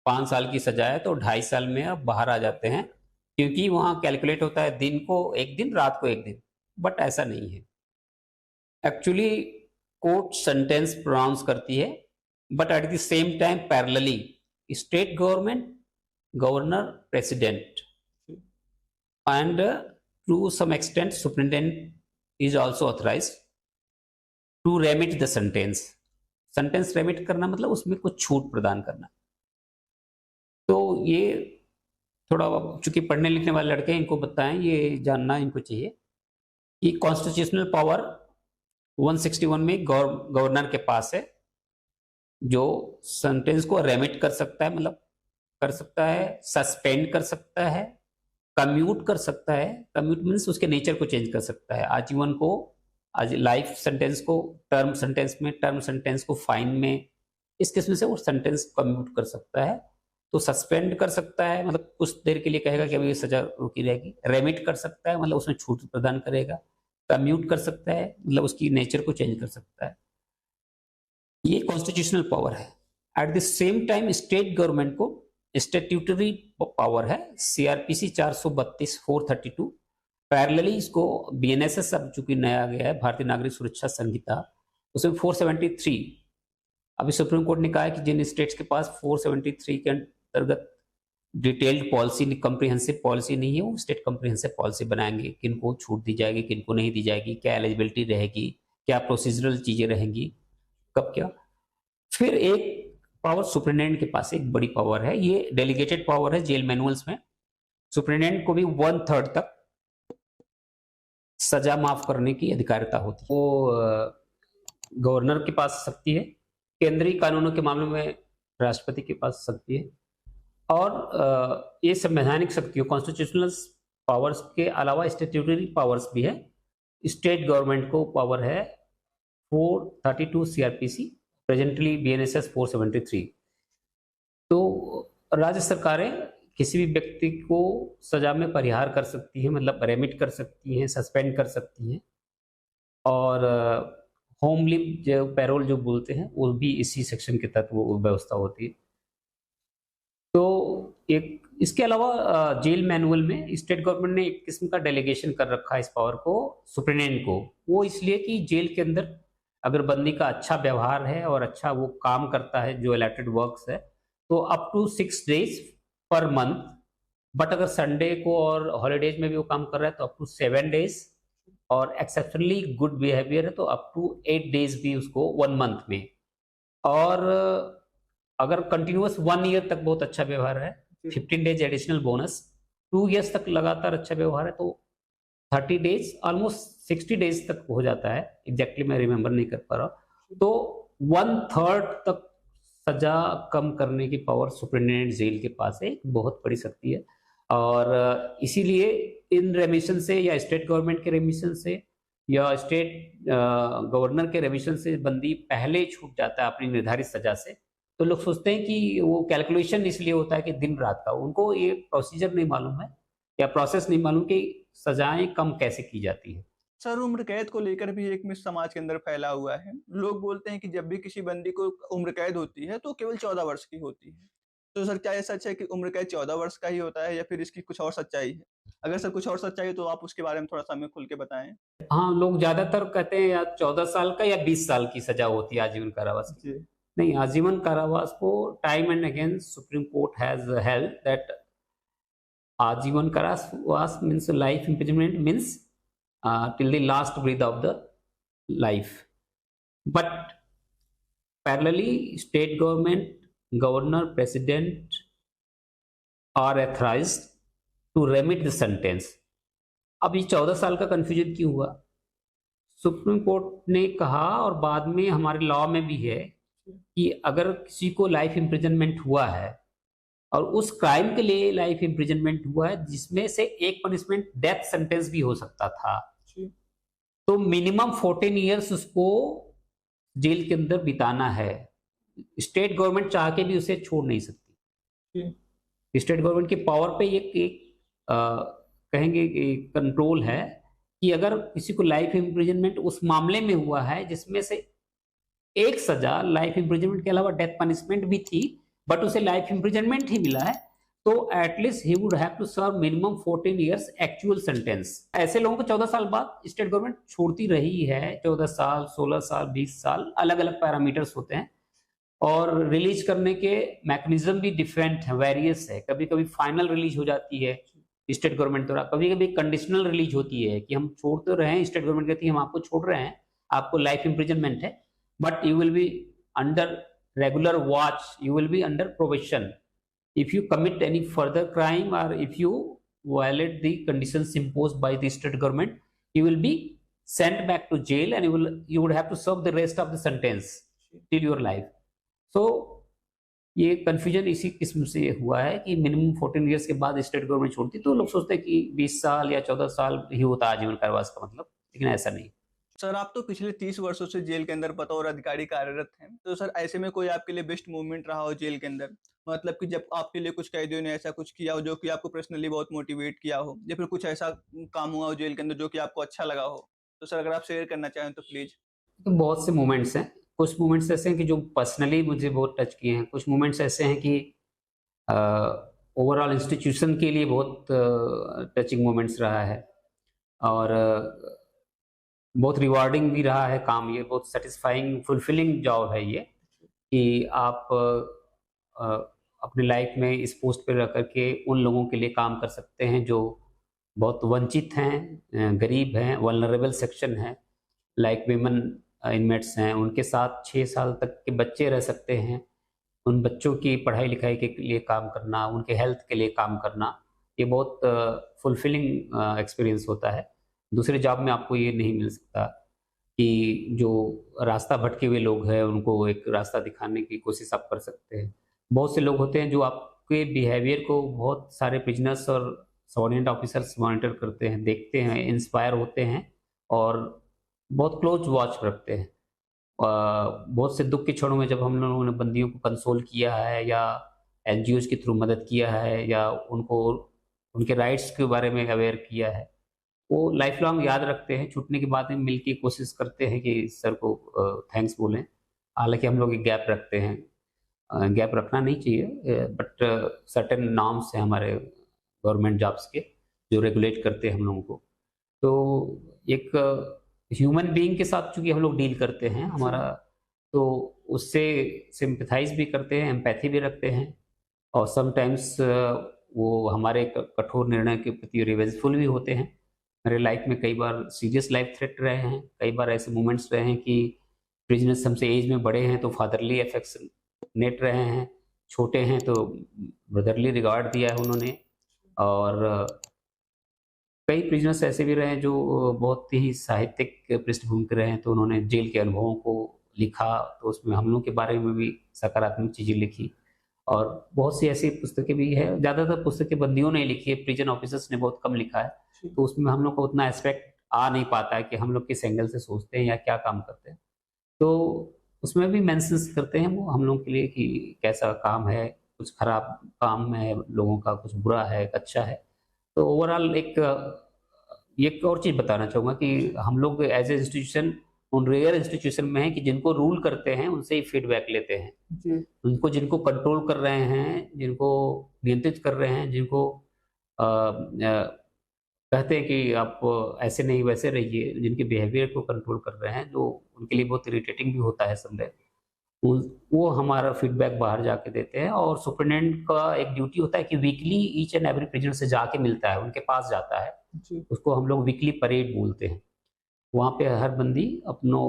5 साल की सजा है तो 2.5 साल में आप बाहर आ जाते हैं, क्योंकि वहाँ कैलकुलेट होता है दिन को एक दिन, रात को एक दिन। बट ऐसा नहीं है, एक्चुअली कोर्ट सेंटेंस प्रोनाउंस करती है, but at the same time parallelly state government, governor, president and to some extent superintendent is also authorized to remit the sentence। Sentence remit करना मतलब उसमें कुछ छूट प्रदान करना। तो ये थोड़ा चूंकि पढ़ने लिखने वाले लड़के हैं, इनको बताएं, ये जानना इनको चाहिए कि कॉन्स्टिट्यूशनल पावर 161 में गवर्नर के पास है, जो सेंटेंस को रेमिट कर सकता है, मतलब कर सकता है, सस्पेंड कर सकता है, कम्यूट कर सकता है। कम्यूट मीन्स उसके नेचर को चेंज कर सकता है, आजीवन को आज लाइफ सेंटेंस को टर्म सेंटेंस में, टर्म सेंटेंस को फाइन में, इस किस्म से वो सेंटेंस कम्यूट कर सकता है। तो सस्पेंड कर सकता है, मतलब कुछ देर के लिए कहेगा कि अभी ये सजा रुकी रहेगी। रेमिट कर सकता है, मतलब उसमें छूट प्रदान करेगा। कम्यूट कर सकता है, मतलब उसकी नेचर को चेंज कर सकता है। ये कॉन्स्टिट्यूशनल पावर है। At the same time state government को स्टैट्यूटरी पावर है, सीआरपीसी 432/432। पैरेलली इसको बीएनएसएस अब चूंकि नया गया है, भारतीय नागरिक सुरक्षा संहिता, उसमें 473। अभी सुप्रीम कोर्ट ने कहा है कि जिन स्टेट्स के पास 473 के अंतर्गत डिटेल्ड पॉलिसी, कॉम्प्रिहेंसिव पॉलिसी नहीं है, वो स्टेट कॉम्प्रिहेंसिव पॉलिसी बनाएंगे, किनको छूट दी जाएगी, किनको नहीं दी जाएगी, क्या एलिजिबिलिटी रहेगी, क्या प्रोसीजरल चीजें रहेंगी, कब क्या। फिर एक पावर सुप्रिटेंडेंट के पास एक बड़ी पावर है, ये डेलीगेटेड पावर है जेल मैनुअल्स में। सुप्रिटेंडेंट को भी 1/3 तक सजा माफ करने की अधिकारिता होती है। वो गवर्नर के पास शक्ति है, केंद्रीय कानूनों के मामलों में राष्ट्रपति के पास शक्ति है, और ये संवैधानिक शक्तियों कॉन्स्टिट्यूशनल पावर्स के अलावा स्टैट्यूटरी पावर्स भी है। स्टेट गवर्नमेंट को पावर है 432 सीआरपीसी, प्रेजेंटली बीएनएसएस 473। तो राज्य सरकारें किसी भी व्यक्ति को सजा में परिहार कर सकती हैं, मतलब रेमिट कर सकती हैं, सस्पेंड कर सकती हैं, और होम लिव जो पैरोल जो बोलते हैं वो भी इसी सेक्शन के तहत वो व्यवस्था होती है। तो एक इसके अलावा जेल मैनुअल में स्टेट गवर्नमेंट ने एक किस्म का डेलीगेशन कर रखा है इस पावर को सुप्रिटेंडेंट को, वो इसलिए कि जेल के अंदर अगर बंदी का अच्छा व्यवहार है और अच्छा वो काम करता है जो अलॉटेड वर्क्स है, तो up to 6 days per month. But अगर संडे को और हॉलिडेज में भी वो काम कर रहा है तो अप टू 7 डेज़, और एक्सेप्शनली गुड बिहेवियर है तो अप टू 8 डेज़ भी उसको 1 मंथ में। और अगर कंटिन्यूअस 1 ईयर तक बहुत अच्छा व्यवहार है, 15 डेज़ एडिशनल बोनस, 2 इयर्स तक लगातार अच्छा व्यवहार है तो 30 डेज़, ऑलमोस्ट 60 डेज़ तक हो जाता है, एग्ज़ैक्टली मैं रिमेंबर नहीं कर पा रहा हूँ। तो 1/3 तक सज़ा कम करने की पावर सुपरिटेंडेंट जेल के पास है, एक बहुत बड़ी शक्ति है। और इसीलिए इन रेमिशन से या स्टेट गवर्नमेंट के रेमिशन से या स्टेट गवर्नर के रेमिशन से बंदी पहले छूट जाता है अपनी निर्धारित सज़ा से। तो लोग सोचते हैं कि वो कैलकुलेशन इसलिए होता है कि दिन-रात का, उनको ये प्रोसीजर नहीं मालूम है या प्रोसेस नहीं मालूम कि सज़ाएँ कम कैसे की जाती हैं। सर, उम्र कैद को लेकर भी एक मिथ समाज के अंदर फैला हुआ है। लोग बोलते हैं कि जब भी किसी बंदी को उम्र कैद होती है तो केवल 14 वर्ष की होती है। तो सर, क्या ये सच है कि उम्र कैद 14 वर्ष का ही होता है या फिर इसकी कुछ और सच्चाई है? अगर सर कुछ और सच्चाई है तो आप उसके बारे में थोड़ा-सा हमें खुल के बताएँ? हाँ, लोग ज़्यादातर कहते हैं या 14 साल का या 20 साल की सज़ा होती है आजीवन कारावास की। जी, नहीं, आजीवन कारावास को time and again supreme court has held that आजीवन कारावास means life imprisonment means till the last breath of the life. But parallelly, state government, governor, president are authorized to remit the sentence. अब ये 14 साल का confusion क्यों हुआ? Supreme court ने कहा और बाद में हमारे लॉ में भी है कि अगर किसी को लाइफ इम्प्रिजनमेंट हुआ है और उस क्राइम के लिए लाइफ इम्प्रिजनमेंट हुआ है जिसमें से एक पनिशमेंट डेथ सेंटेंस भी हो सकता था, जी, तो मिनिमम 14 इयर्स उसको जेल के अंदर बिताना है। स्टेट गवर्नमेंट चाह के भी उसे छोड़ नहीं सकती। जी, स्टेट गवर्नमेंट की पावर पे एक एक कहेंगे कि कंट्रोल है कि अगर किसी को लाइफ इम्प्रिजनमेंट उस मामले में हुआ है जिसमें से एक सजा लाइफ इम्प्रिजनमेंट के अलावा डेथ पनिशमेंट भी थी, बट उसे लाइफ इम्प्रिजनमेंट ही मिला है, तो at least he would have to serve minimum 14 years actual sentence. ऐसे लोगों को 14 साल बाद स्टेट गवर्नमेंट छोड़ती रही है, 14 साल, 16 साल, 20 साल, अलग-अलग पैरामीटर्स होते हैं और रिलीज करने के मैकेनिज्म भी डिफरेंट है, वेरियस है। कभी-कभी फाइनल रिलीज हो जाती है स्टेट गवर्नमेंट द्वारा, कभी-कभी कंडीशनल रिलीज होती है कि हम छोड़ तो रहे हैं, स्टेट गवर्नमेंट कहती है हम आपको छोड़ रहे हैं, आपको लाइफ इम्प्रिजनमेंट है, but you will be under regular watch, you will be under probation. If you commit any further crime or if you violate the conditions imposed by the state government, you will be sent back to jail and you would have to serve the rest of the sentence till your life. So ये confusion इसी किस्म से हुआ है कि minimum 14 years के बाद state government छोड़ती, तो लोग सोचते हैं कि 20 साल या 14 साल ही होता है आजीवन कारावास का मतलब, लेकिन ऐसा नहीं। सर, आप तो पिछले 30 वर्षों से जेल के अंदर बतौर अधिकारी कार्यरत हैं। तो सर, ऐसे में कोई आपके लिए बेस्ट मोमेंट रहा हो जेल के अंदर? मतलब कि जब आपके लिए कुछ कैदियों ने ऐसा कुछ किया हो जो कि आपको पर्सनली बहुत मोटिवेट किया हो या फिर कुछ ऐसा काम हुआ हो जेल के अंदर जो कि आपको अच्छा लगा हो? तो सर, अगर आप शेयर करना चाहें तो प्लीज़? तो बहुत से मोमेंट्स हैं। कुछ मोमेंट्स ऐसे हैं कि जो पर्सनली मुझे बहुत टच किए हैं। कुछ मोमेंट्स ऐसे हैं कि अ, ओवरऑल इंस्टीट्यूशन के लिए बहुत टचिंग मोमेंट्स रहा है और बहुत रिवार्डिंग भी रहा है काम ये, बहुत सैटिस्फाइंग, फुलफिलिंग जॉब है ये कि आप अपनी लाइफ में इस पोस्ट पे रह कर के उन लोगों के लिए काम कर सकते हैं जो बहुत वंचित हैं, गरीब हैं, वल्नरेबल सेक्शन है, लाइक विमेन इनमेट्स हैं, उनके साथ 6 साल तक के बच्चे रह सकते हैं। उन बच्चों की पढ़ाई-लिखाई के लिए काम करना, उनके हेल्थ के लिए काम करना, ये बहुत फुलफिलिंग एक्सपीरियंस होता है। दूसरे जॉब में आपको ये नहीं मिल सकता कि जो रास्ता भटके हुए लोग हैं, उनको एक रास्ता दिखाने की कोशिश आप कर सकते हैं। बहुत से लोग होते हैं जो आपके बिहेवियर को बहुत सारे प्रिजनर्स और सबऑर्डिनेट ऑफिसर्स मॉनिटर करते हैं, देखते हैं, इंस्पायर होते हैं और बहुत क्लोज़ वॉच रखते हैं। बहुत से दुःख के क्षणों में जब हम लोगों ने बंदियों को कंसोल किया है या एनजीओज़ के थ्रू मदद किया है या उनको उनके राइट्स के बारे में अवेयर किया है, वो लाइफ लॉन्ग याद रखते हैं, छूटने के बाद में मिल के कोशिश करते हैं कि सर को थैंक्स बोलें। हालाँकि हम लोग एक गैप रखते हैं, गैप रखना नहीं चाहिए, बट सर्टेन नॉर्म्स हैं हमारे गवर्नमेंट जॉब्स के, जो रेगुलेट करते हैं हम लोगों को। तो एक ह्यूमन बीइंग के साथ चूंकि हम लोग डील करते हैं, हमारा तो उससे सिंपैथाइज भी करते हैं, एम्पैथी भी रखते हैं, और समटाइम्स वो हमारे कठोर निर्णय के प्रति रिवेंजफुल भी होते हैं। मेरे लाइफ में कई बार सीरियस लाइफ थ्रेट रहे हैं, कई बार ऐसे मोमेंट्स रहे हैं कि प्रिजनर्स हमसे एज में बड़े हैं तो फादरली अफेक्शनेट रहे हैं, छोटे हैं तो ब्रदरली रिगार्ड दिया है उन्होंने। और कई प्रिजनर्स ऐसे भी रहे हैं जो बहुत ही साहित्यिक पृष्ठभूमि के रहे हैं, तो उन्होंने जेल के अनुभवों को लिखा, तो उसमें हम लोग के बारे में भी सकारात्मक चीज़ें लिखी। और बहुत सी ऐसी पुस्तकें भी है, ज़्यादातर पुस्तकें बंदियों ने लिखी है, प्रिजन ऑफिसर्स ने बहुत कम लिखा है, तो उसमें हम लोग को उतना एस्पेक्ट आ नहीं पाता है कि हम लोग किस एंगल से सोचते हैं या क्या काम करते हैं। तो उसमें भी मेंशन्स करते हैं वो हम लोग के लिए कि कैसा काम है, कुछ खराब काम है लोगों का, कुछ बुरा है, अच्छा है। तो ओवरऑल एक और चीज़ बताना चाहूँगा कि हम लोग एज ए इंस्टीट्यूशन उन रेयर इंस्टीट्यूशन में हैं कि जिनको रूल करते हैं उनसे ही फीडबैक लेते हैं। जी। उनको जिनको कंट्रोल कर रहे हैं, जिनको नियंत्रित कर रहे हैं, जिनको कहते हैं कि आप ऐसे नहीं वैसे रहिए, जिनके बिहेवियर को कंट्रोल कर रहे हैं, जो उनके लिए बहुत इरिटेटिंग भी होता है समवेयर, वो हमारा फीडबैक बाहर जाके देते हैं। और सुपरिटेंडेंट का एक ड्यूटी होता है कि weekly each and every prisoner से जाके मिलता है, उनके पास जाता है। जी। उसको हम लोग वीकली परेड बोलते हैं। वहाँ पे हर बंदी अपनो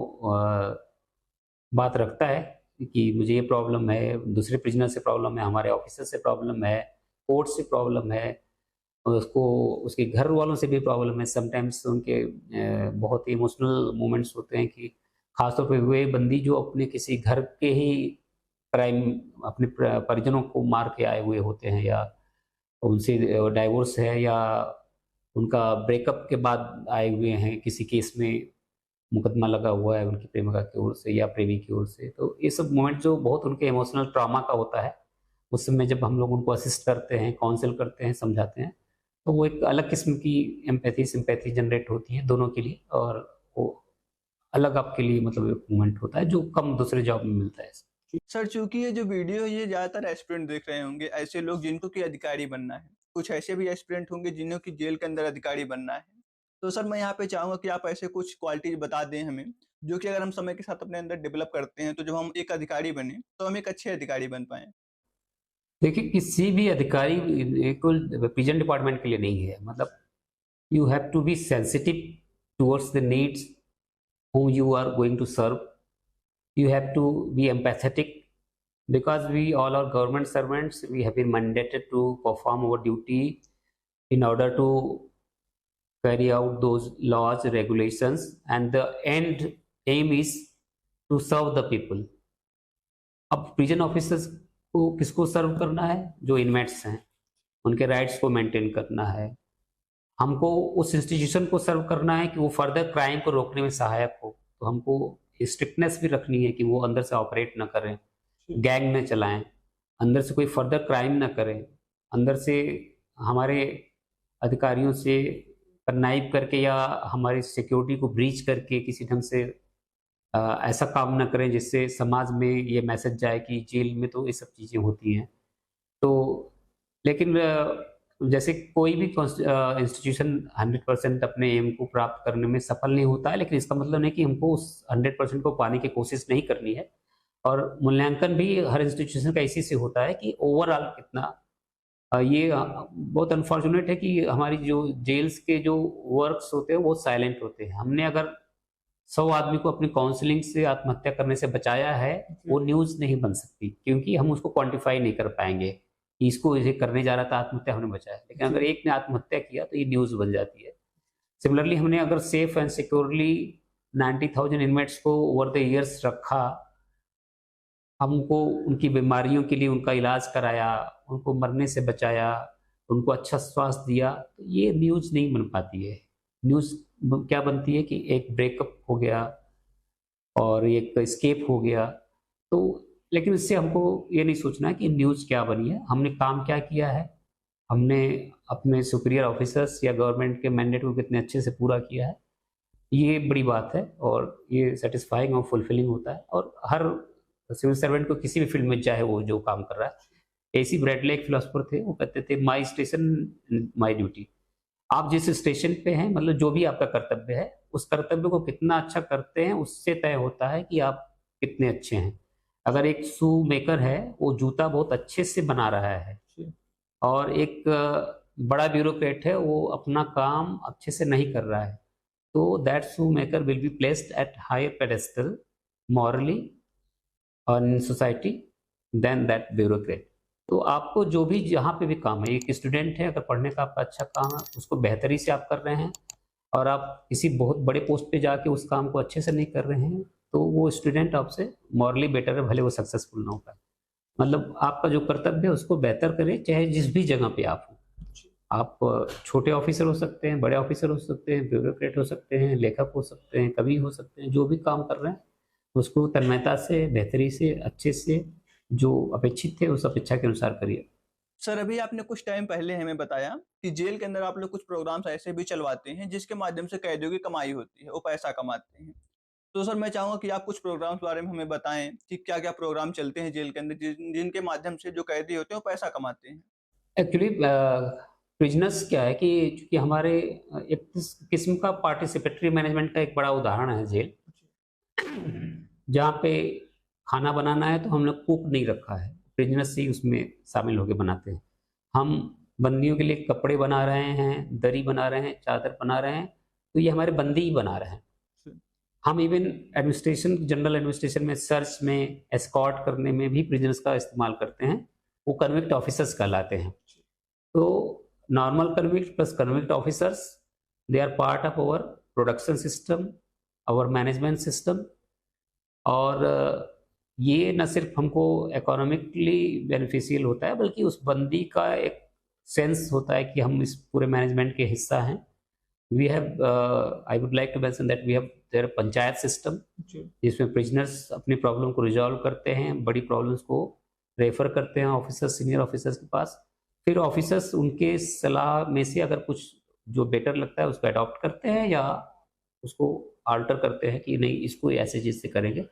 बात रखता है कि मुझे ये प्रॉब्लम है, दूसरे प्रिजनर से प्रॉब्लम है, हमारे ऑफिसर से प्रॉब्लम है, कोर्ट से प्रॉब्लम है, और उसको उसके घर वालों से भी प्रॉब्लम है। समटाइम्स उनके बहुत ही इमोशनल मोमेंट्स होते हैं कि खासतौर पे वे बंदी जो अपने किसी घर के ही क्राइम अपने परिजनों को मार के आए हुए होते हैं, या उनसे डाइवोर्स है, या उनका ब्रेकअप के बाद आए हुए हैं, किसी केस में मुकदमा लगा हुआ है उनकी प्रेमिका की ओर से या प्रेमी की ओर से। तो ये सब मोमेंट जो बहुत उनके इमोशनल ट्रॉमा का होता है, उस समय जब हम लोग उनको असिस्ट करते हैं, काउंसिल करते हैं, समझाते हैं, तो वो एक अलग किस्म की एम्पैथी सिंपैथी जनरेट होती है दोनों के लिए, और वो अलग आपके लिए मतलब एक मोमेंट होता है जो कम दूसरे जॉब में मिलता है। सर, चूँकि ये जो वीडियो है ये ज़्यादातर एस्पिरेंट देख रहे होंगे, ऐसे लोग जिनको कि अधिकारी बनना है। कुछ ऐसे भी एस्पिरेंट होंगे जिन्हें कि जेल के अंदर अधिकारी बनना है। तो सर मैं यहाँ पे चाहूँगा कि आप ऐसे कुछ क्वालिटीज़ बता दें हमें, जो कि अगर हम समय के साथ अपने अंदर डेवलप करते हैं, तो जब हम एक अधिकारी बने, तो हम एक अच्छे अधिकारी बन पाएँ। देखिए, किसी भी अधिकारी केवल प्रिजन डिपार्टमेंट के लिए नहीं है, मतलब you have to be sensitive towards the needs whom you are going to serve. You have to be empathetic because we all are government servants. We have been mandated to perform our duty in order to carry out those laws, regulations, and the end aim is to serve the people. अब prison officers को किसको सर्व करना है? जो inmates हैं, उनके rights को maintain करना है। हमको उस इंस्टीट्यूशन को सर्व करना है कि वो फर्दर क्राइम को रोकने में सहायक हो, तो हमको स्ट्रिक्टनेस भी रखनी है कि वो अंदर से ऑपरेट ना करें, गैंग न चलाएं, अंदर से कोई फर्दर क्राइम ना करें, अंदर से हमारे अधिकारियों से कन्नाइव करके या हमारी सिक्योरिटी को ब्रीच करके किसी ढंग से ऐसा काम ना करें जिससे समाज में ये मैसेज जाए कि जेल में तो ये सब चीज़ें होती हैं। तो लेकिन जैसे कोई भी इंस्टीट्यूशन 100% अपने एम को प्राप्त करने में सफल नहीं होता है, लेकिन इसका मतलब नहीं कि हमको उस 100% को पाने की कोशिश नहीं करनी है। और मूल्यांकन भी हर इंस्टीट्यूशन का इसी से होता है कि ओवरऑल कितना ये बहुत अनफॉर्चुनेट है कि हमारी जो जेल्स के जो वर्क्स होते हैं वो साइलेंट होते हैं। हमने अगर 100 आदमी को अपनी काउंसलिंग से आत्महत्या करने से बचाया है, वो न्यूज़ नहीं बन सकती, क्योंकि हम उसको क्वांटिफाई नहीं कर पाएंगे कि इसको ये करने जा रहा था आत्महत्या, हमने बचाया। लेकिन अगर एक ने आत्महत्या किया तो ये न्यूज़ बन जाती है। सिमिलरली हमने अगर सेफ एंड सिक्योरली 90,000 इनमेट्स को ओवर द ईयर्स रखा, हमको उनकी बीमारियों के लिए उनका इलाज कराया, उनको मरने से बचाया, उनको अच्छा स्वास्थ्य दिया, तो ये न्यूज़ नहीं बन पाती है। न्यूज़ क्या बनती है कि एक ब्रेकअप हो गया और एक एस्केप हो गया। तो लेकिन इससे हमको ये नहीं सोचना है कि न्यूज़ क्या बनी है, हमने काम क्या किया है, हमने अपने सुपीरियर ऑफिसर्स या गवर्नमेंट के मैंडेट को कितने अच्छे से पूरा किया है, ये बड़ी बात है। और ये सेटिस्फाइंग और फुलफिलिंग होता है। और हर सिविल सर्वेंट को किसी भी फील्ड में चाहे वो जो काम कर रहा है, एसी ब्रैडले एक फिलोसोफर थे, वो कहते थे माई स्टेशन माई ड्यूटी। आप जिस स्टेशन पे हैं, मतलब जो भी आपका कर्तव्य है, उस कर्तव्य को कितना अच्छा करते हैं उससे तय होता है कि आप कितने अच्छे हैं। अगर एक शू मेकर है, वो जूता बहुत अच्छे से बना रहा है, और एक बड़ा ब्यूरोक्रेट है, वो अपना काम अच्छे से नहीं कर रहा है, तो that shoe maker will be placed at higher pedestal morally और in society than that bureaucrat. तो आपको जो भी जहाँ पे भी काम है, एक स्टूडेंट है, अगर पढ़ने का आपका अच्छा काम है, उसको बेहतरी से आप कर रहे हैं, और आप किसी बहुत बड़े पोस्ट पे जाके उस काम को अच्छे से नहीं कर रहे हैं, तो वो स्टूडेंट आपसे मॉरली बेटर है, भले वो सक्सेसफुल ना हो पाए। मतलब आपका जो कर्तव्य है उसको बेहतर करें, चाहे जिस भी जगह पे आप हो। आप छोटे ऑफिसर हो सकते हैं, बड़े ऑफिसर हो सकते हैं, ब्यूरोक्रेट हो सकते हैं, लेखक हो सकते हैं, कवि हो सकते हैं, जो भी काम कर रहे हैं उसको तन्मयता से, बेहतरी से, अच्छे से, जो अपेक्षित थे उस अपेक्षा के अनुसार करिए। सर अभी आपने कुछ टाइम पहले हमें बताया कि जेल के अंदर आप लोग कुछ प्रोग्राम्स ऐसे भी चलवाते हैं जिसके माध्यम से कैदियों की कमाई होती है, वो पैसा कमाते हैं। तो सर मैं चाहूंगा कि आप कुछ प्रोग्राम्स बारे में हमें बताएं कि क्या क्या प्रोग्राम चलते हैं जेल के अंदर जिनके माध्यम से जो कैदी होते हैं वो पैसा कमाते हैं। एक्चुअली प्रिजनर्स क्या है कि चूंकि हमारे एक किस्म का पार्टिसिपेटरी मैनेजमेंट का एक बड़ा उदाहरण है जेल, जहाँ पे खाना बनाना है तो हम लोग कुक नहीं रखा है, प्रिजनर्स ही उसमें शामिल होकर बनाते हैं। हम बंदियों के लिए कपड़े बना रहे हैं, दरी बना रहे हैं, चादर बना रहे हैं, तो ये हमारे बंदी ही बना रहे हैं। हम इवन एडमिनिस्ट्रेशन, जनरल एडमिनिस्ट्रेशन में, सर्च में, एस्कॉर्ट करने में भी प्रिजनर्स का इस्तेमाल करते हैं, वो कन्विक्ट ऑफिसर्स कहलाते हैं। तो normal convict plus convict officers, they are part of our production system, our management system, और ये न सिर्फ हमको इकोनॉमिकली बेनिफिशियल होता है, बल्कि उस बंदी का एक सेंस होता है कि हम इस पूरे मैनेजमेंट के हिस्सा हैं। We have, I would like to mention that we have there panchayat system, जिसमें प्रिजनर्स अपनी प्रॉब्लम को रिजॉल्व करते हैं, बड़ी प्रॉब्लम्स को रेफर करते हैं ऑफिसर्स, सीनियर ऑफिसर्स के पास। फिर ऑफिसर्स उनके सलाह में से अगर कुछ जो बेटर लगता है उसको अडॉप्ट करते हैं, या उसको आल्टर करते हैं कि नहीं इसको ऐसे चीज से करेंगे।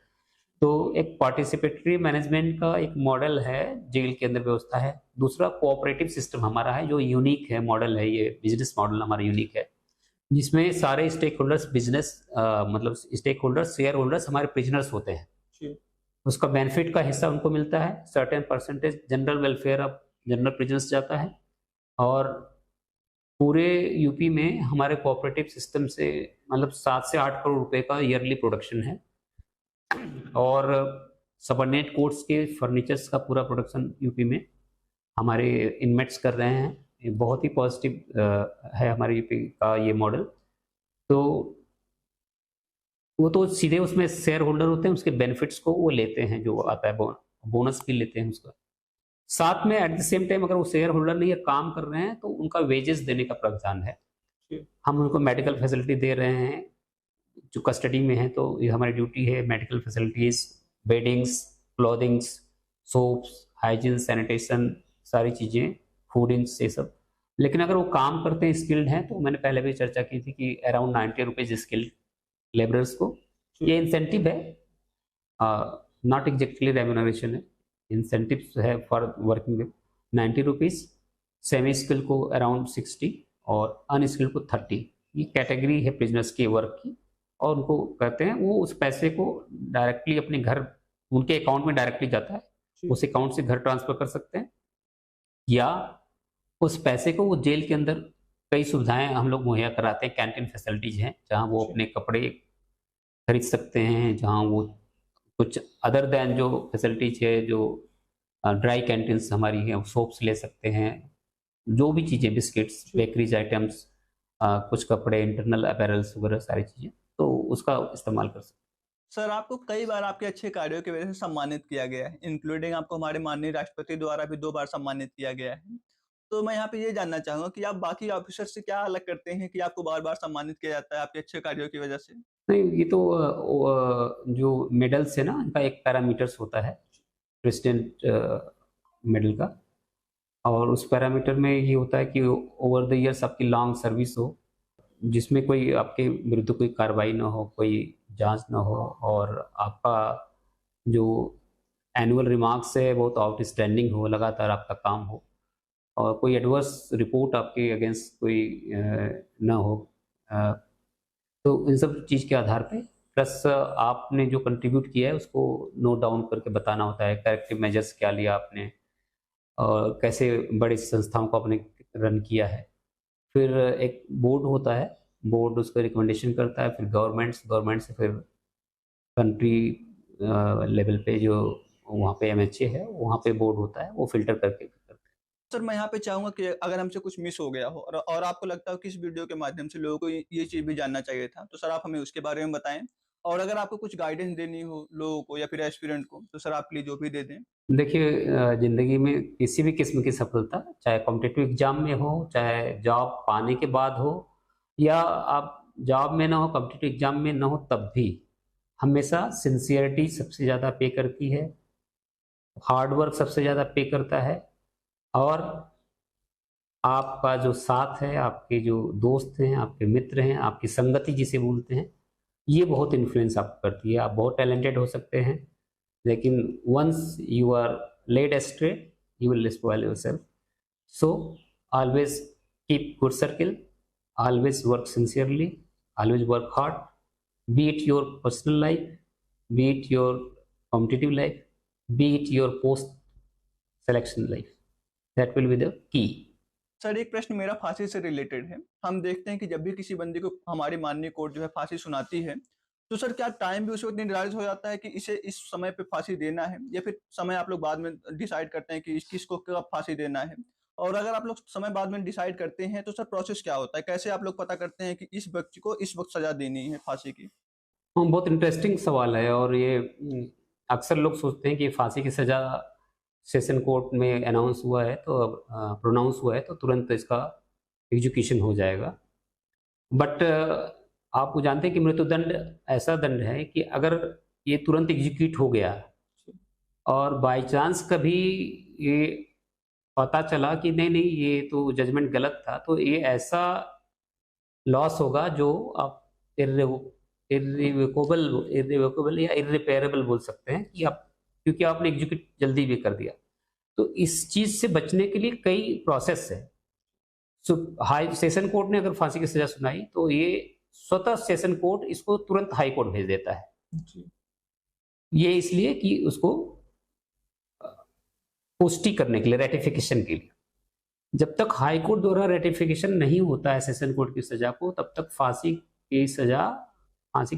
तो एक पार्टिसिपेटरी मैनेजमेंट का एक मॉडल है, जेल के अंदर व्यवस्था है। दूसरा कोऑपरेटिव सिस्टम हमारा है, जो यूनिक है मॉडल है, ये बिजनेस मॉडल हमारा यूनिक है, जिसमें सारे स्टेक होल्डर्स, बिजनेस मतलब स्टेक होल्डर्स, शेयर होल्डर्स हमारे प्रिजनर्स होते हैं। उसका बेनिफिट का हिस्सा उनको मिलता है, certain percentage general welfare of general prisoners जाता है, और पूरे यूपी में हमारे कोऑपरेटिव सिस्टम से मतलब 7 से 8 करोड़ रुपए का ईयरली प्रोडक्शन है, और सबऑर्डिनेट कोर्ट्स के फर्नीचर्स का पूरा प्रोडक्शन यूपी में हमारे इनमेट्स कर रहे हैं। ये बहुत ही पॉजिटिव है हमारे यूपी का ये मॉडल। तो वो तो सीधे उसमें शेयर होल्डर होते हैं, उसके बेनिफिट्स को वो लेते हैं, जो आता है बोनस भी लेते हैं उसका। साथ में एट द सेम टाइम अगर वो शेयर होल्डर नहीं है, काम कर रहे हैं, तो उनका वेजेस देने का प्रावधान है। हम उनको मेडिकल फैसिलिटी दे रहे हैं, जो कस्टडी में है, तो ये हमारी ड्यूटी है, medical facilities, beddings, clothings, soaps, hygiene, sanitation, सारी चीज़ें, फूडिंग्स, ये सब। लेकिन अगर वो काम करते हैं, स्किल्ड हैं, तो मैंने पहले भी चर्चा की थी कि अराउंड 90 रुपीज़ स्किल्ड लेबरर्स को ये इंसेंटिव है, नॉट एग्जैक्टली रेम्यूनरेशन है, इंसेंटिव है फॉर वर्किंग में 90 रुपीज़, सेमी स्किल को अराउंड 60 और अनस्किल्ड को 30। ये कैटेगरी है प्रिजनर्स के वर्क की, और उनको कहते हैं वो उस पैसे को डायरेक्टली अपने घर, उनके अकाउंट में डायरेक्टली जाता है, उस अकाउंट से घर ट्रांसफर कर सकते हैं, या उस पैसे को वो जेल के अंदर कई सुविधाएं हम लोग मुहैया कराते हैं, कैंटीन फैसिलिटीज हैं जहां वो अपने कपड़े खरीद सकते हैं, जहां वो कुछ अदर देन जो फैसिलिटीज है, जो ड्राई कैंटीन्स हमारी हैं, सोप्स ले सकते हैं, जो भी चीज़ें, बिस्किट्स, बेकरीज आइटम्स, कुछ कपड़े, इंटरनल अपैरल्स वगैरह सारी चीज़ें, तो उसका इस्तेमाल कर सकते हैं। सर आपको कई बार आपके अच्छे कार्यों की वजह से सम्मानित किया गया है, इंक्लूडिंग आपको हमारे माननीय राष्ट्रपति द्वारा भी 2 बार सम्मानित किया गया है। तो मैं यहाँ पे ये जानना चाहूँगा कि आप बाकी ऑफिसर से क्या अलग करते हैं कि आपको बार-बार सम्मानित किया जाता है आपके अच्छे कार्यों की वजह से? नहीं, ये तो जो मेडल्स है ना, इनका एक पैरामीटर्स होता है प्रेसिडेंट मेडल का, और उस पैरामीटर में ये होता है कि ओवर द ईयर्स आपकी लॉन्ग सर्विस हो, जिसमें कोई आपके विरुद्ध कोई कार्रवाई ना हो, कोई जांच ना हो, और आपका जो एनुअल रिमार्क्स है बहुत आउटस्टैंडिंग हो, लगातार आपका काम हो, और कोई एडवर्स रिपोर्ट आपके अगेंस्ट कोई ना हो। तो इन सब चीज़ के आधार पे प्लस आपने जो कंट्रीब्यूट किया है उसको नोट डाउन करके बताना होता है, करेक्टिव मेजर्स क्या लिया आपने और कैसे बड़ी संस्थाओं को आपने रन किया है। फिर एक बोर्ड होता है, बोर्ड उसको रिकमेंडेशन करता है, फिर गवर्नमेंट से फिर कंट्री लेवल पे जो वहाँ पे एमएचए है, वहाँ पे बोर्ड होता है, वो फ़िल्टर करके करता है। सर मैं यहाँ पे चाहूँगा कि अगर हमसे कुछ मिस हो गया हो और आपको लगता हो कि इस वीडियो के माध्यम से लोगों को ये चीज़ भी जानना चाहिए था, तो सर आप हमें उसके बारे में बताएँ। और अगर आपको कुछ गाइडेंस देनी हो लोगों को या फिर एस्पिरेंट को, तो सर आप प्लीज़ वो भी दे दें। देखिए ज़िंदगी में किसी भी किस्म की सफलता, चाहे कॉम्पिटिटिव एग्ज़ाम में हो, चाहे जॉब पाने के बाद हो या आप जॉब में ना हो, कॉम्पिटिटिव एग्ज़ाम में ना हो तब भी, हमेशा सिंसियरिटी सबसे ज़्यादा पे करती है, हार्ड वर्क सबसे ज़्यादा पे करता है और आपका जो साथ है, आपके जो दोस्त हैं, आपके मित्र हैं, आपकी संगति जिसे बोलते हैं, ये बहुत इन्फ्लुएंस आपको करती है। आप बहुत टैलेंटेड हो सकते हैं, लेकिन once you are led astray, you will spoil yourself. So always keep good circle, always work sincerely, always work hard, be it your personal life, be it your competitive life, be it your post selection life. That will be the key. Sir एक प्रश्न मेरा फांसी से related है। हम देखते हैं कि जब भी किसी बंदे को हमारी माननीय कोर्ट जो है फांसी सुनाती है, तो सर क्या टाइम भी उस वक़्त निर्धारित हो जाता है कि इसे इस समय पे फांसी देना है या फिर समय आप लोग बाद में डिसाइड करते हैं कि किसको कब फांसी देना है? और अगर आप लोग समय बाद में डिसाइड करते हैं तो सर प्रोसेस क्या होता है? कैसे आप लोग पता करते हैं कि इस व्यक्ति को इस वक़्त सज़ा देनी है फांसी की? हाँ, बहुत इंटरेस्टिंग सवाल है और ये अक्सर लोग सोचते हैं कि फांसी की सज़ा सेशन कोर्ट में अनाउंस हुआ है तो प्रोनाउंस हुआ है तो तुरंत इसका एग्जीक्यूशन हो जाएगा। बट आप वो जानते हैं कि मृत्युदंड ऐसा दंड है कि अगर ये तुरंत एग्जीक्यूट हो गया और बाय चांस कभी ये पता चला कि नहीं ये तो जजमेंट गलत था, तो ये ऐसा लॉस होगा जो आप इर्रिवोकेबल या इर्रिपेयरेबल बोल सकते हैं कि आप, क्योंकि आपने एग्जीक्यूट जल्दी भी कर दिया। तो इस चीज़ से बचने के लिए कई प्रोसेस है। सो हाई सेशन कोर्ट ने अगर फांसी की सज़ा सुनाई तो ये स्वतः सेशन कोर्ट इसको तुरंत हाई कोर्ट भेज देता है। जी। ये इसलिए कि उसको अ, पुष्टि करने के लिए, रेटिफिकेशन के लिए। जब तक हाई कोर्ट द्वारा रेटिफिकेशन नहीं होता है सेशन कोर्ट की सज़ा को, तब तक फांसी की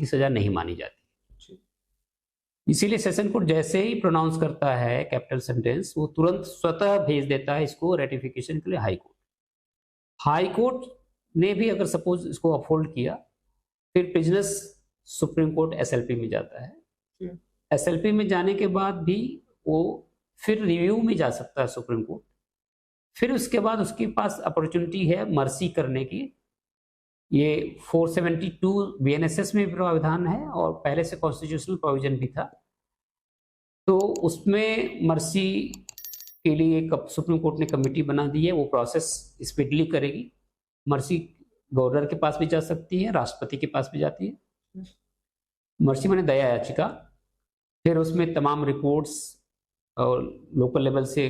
सज़ा नहीं मानी जाती। इसीलिए सेशन कोर्ट जैसे ही प्रोनाउंस करता है कैपिटल सेंटेंस, वो तुरंत स्वतः भेज देता है इसको रेटिफिकेशन के लिए हाई कोर्ट। हाई कोर्ट ने भी अगर सपोज इसको अपहोल्ड किया, फिर प्रिजनर्स सुप्रीम कोर्ट एसएलपी में जाता है। एसएलपी में जाने के बाद भी वो फिर रिव्यू में जा सकता है सुप्रीम कोर्ट। फिर उसके बाद उसके पास अपॉर्चुनिटी है मर्सी करने की। ये 472 बीएनएसएस में भी प्रावधान है और पहले से कॉन्स्टिट्यूशनल प्रोविजन भी था। तो उसमें मर्सी के लिए एक सुप्रीम कोर्ट ने कमेटी बना दी है, वो प्रोसेस स्पीडली करेगी। मर्सी गवर्नर के पास भी जा सकती है, राष्ट्रपति के पास भी जाती है। मर्सी माने दया याचिका, फिर उसमें तमाम रिपोर्ट्स और लोकल लेवल से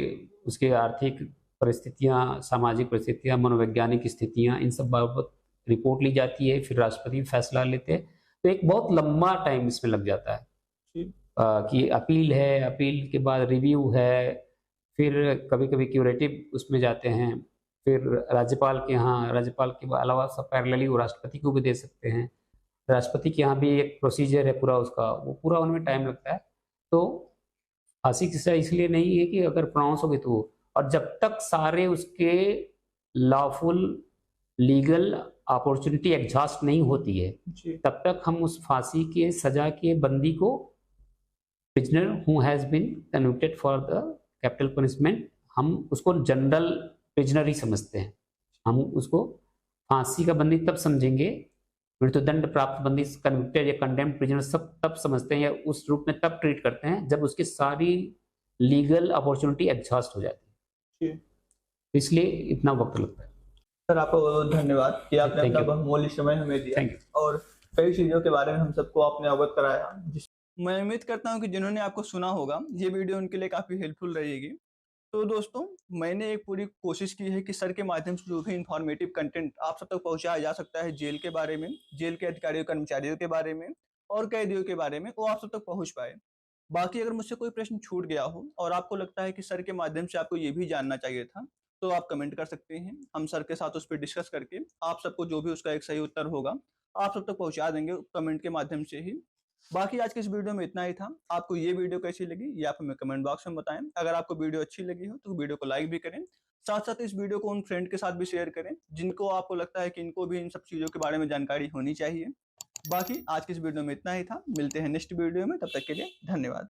उसके आर्थिक परिस्थितियां, सामाजिक परिस्थितियां, मनोवैज्ञानिक स्थितियां, इन सब बाबत रिपोर्ट ली जाती है, फिर राष्ट्रपति फैसला लेते हैं। तो एक बहुत लंबा टाइम इसमें लग जाता है कि अपील है, अपील के बाद रिव्यू है, फिर कभी-कभी क्यूरेटिव उसमें जाते हैं, फिर राज्यपाल के यहाँ, राज्यपाल के अलावा सब पैरेलली वो राष्ट्रपति को भी दे सकते हैं। राष्ट्रपति के यहाँ भी एक प्रोसीजर है पूरा उसका, वो पूरा उनमें टाइम लगता है। तो फांसी की सज़ा इसलिए नहीं है कि अगर प्रोनाउंस हो गई तो, और जब तक सारे उसके लॉफुल लीगल अपॉर्चुनिटी एग्जॉस्ट नहीं होती है, तब तक हम उस फांसी के सजा के बंदी को, prisoner who has been convicted for the capital punishment, हम उसको जनरल प्रिजनर ही समझते हैं। हम उसको फांसी का बंदी तब समझेंगे, मृत्युदंड प्राप्त बंदी, कन्विक्टेड या कंडेम्ड प्रिजनर सब तब समझते हैं या उस रूप में तब ट्रीट करते हैं जब उसकी सारी लीगल अपॉर्चुनिटी एग्जॉस्ट हो जाती है। इसलिए इतना वक्त लगता है। सर आपका बहुत धन्यवाद कि आपने अपना बहुमूल्य समय हमें दिया और कई चीज़ों के बारे में हम सबको आपने अवगत कराया। मैं उम्मीद करता हूं कि जिन्होंने आपको सुना होगा, ये वीडियो उनके लिए काफ़ी हेल्पफुल रहेगी। तो दोस्तों, मैंने एक पूरी कोशिश की है कि सर के माध्यम से जो भी इंफॉर्मेटिव कंटेंट आप सब तक पहुँचाया जा सकता है जेल के बारे में, जेल के अधिकारियों कर्मचारियों के बारे में और कैदियों के बारे में, वो आप सब तक पहुँच पाए। बाकी अगर मुझसे कोई प्रश्न छूट गया हो और आपको लगता है कि सर के माध्यम से आपको ये भी जानना चाहिए था, तो आप कमेंट कर सकते हैं। हम सर के साथ उस पे डिस्कस करके आप सबको जो भी उसका एक सही उत्तर होगा, आप सब तक पहुँचा देंगे कमेंट के माध्यम से ही। बाकी आज के इस वीडियो में इतना ही था। आपको ये वीडियो कैसी लगी ये आप हमें कमेंट बॉक्स में बताएं। अगर आपको वीडियो अच्छी लगी हो तो वीडियो को लाइक भी करें। साथ-साथ इस वीडियो को उन फ्रेंड के साथ भी शेयर करें, जिनको आपको लगता है कि इनको भी इन सब चीज़ों के बारे में जानकारी होनी चाहिए। बाकी आज की इस वीडियो में इतना ही था। मिलते हैं नेक्स्ट वीडियो में, तब तक के लिए धन्यवाद।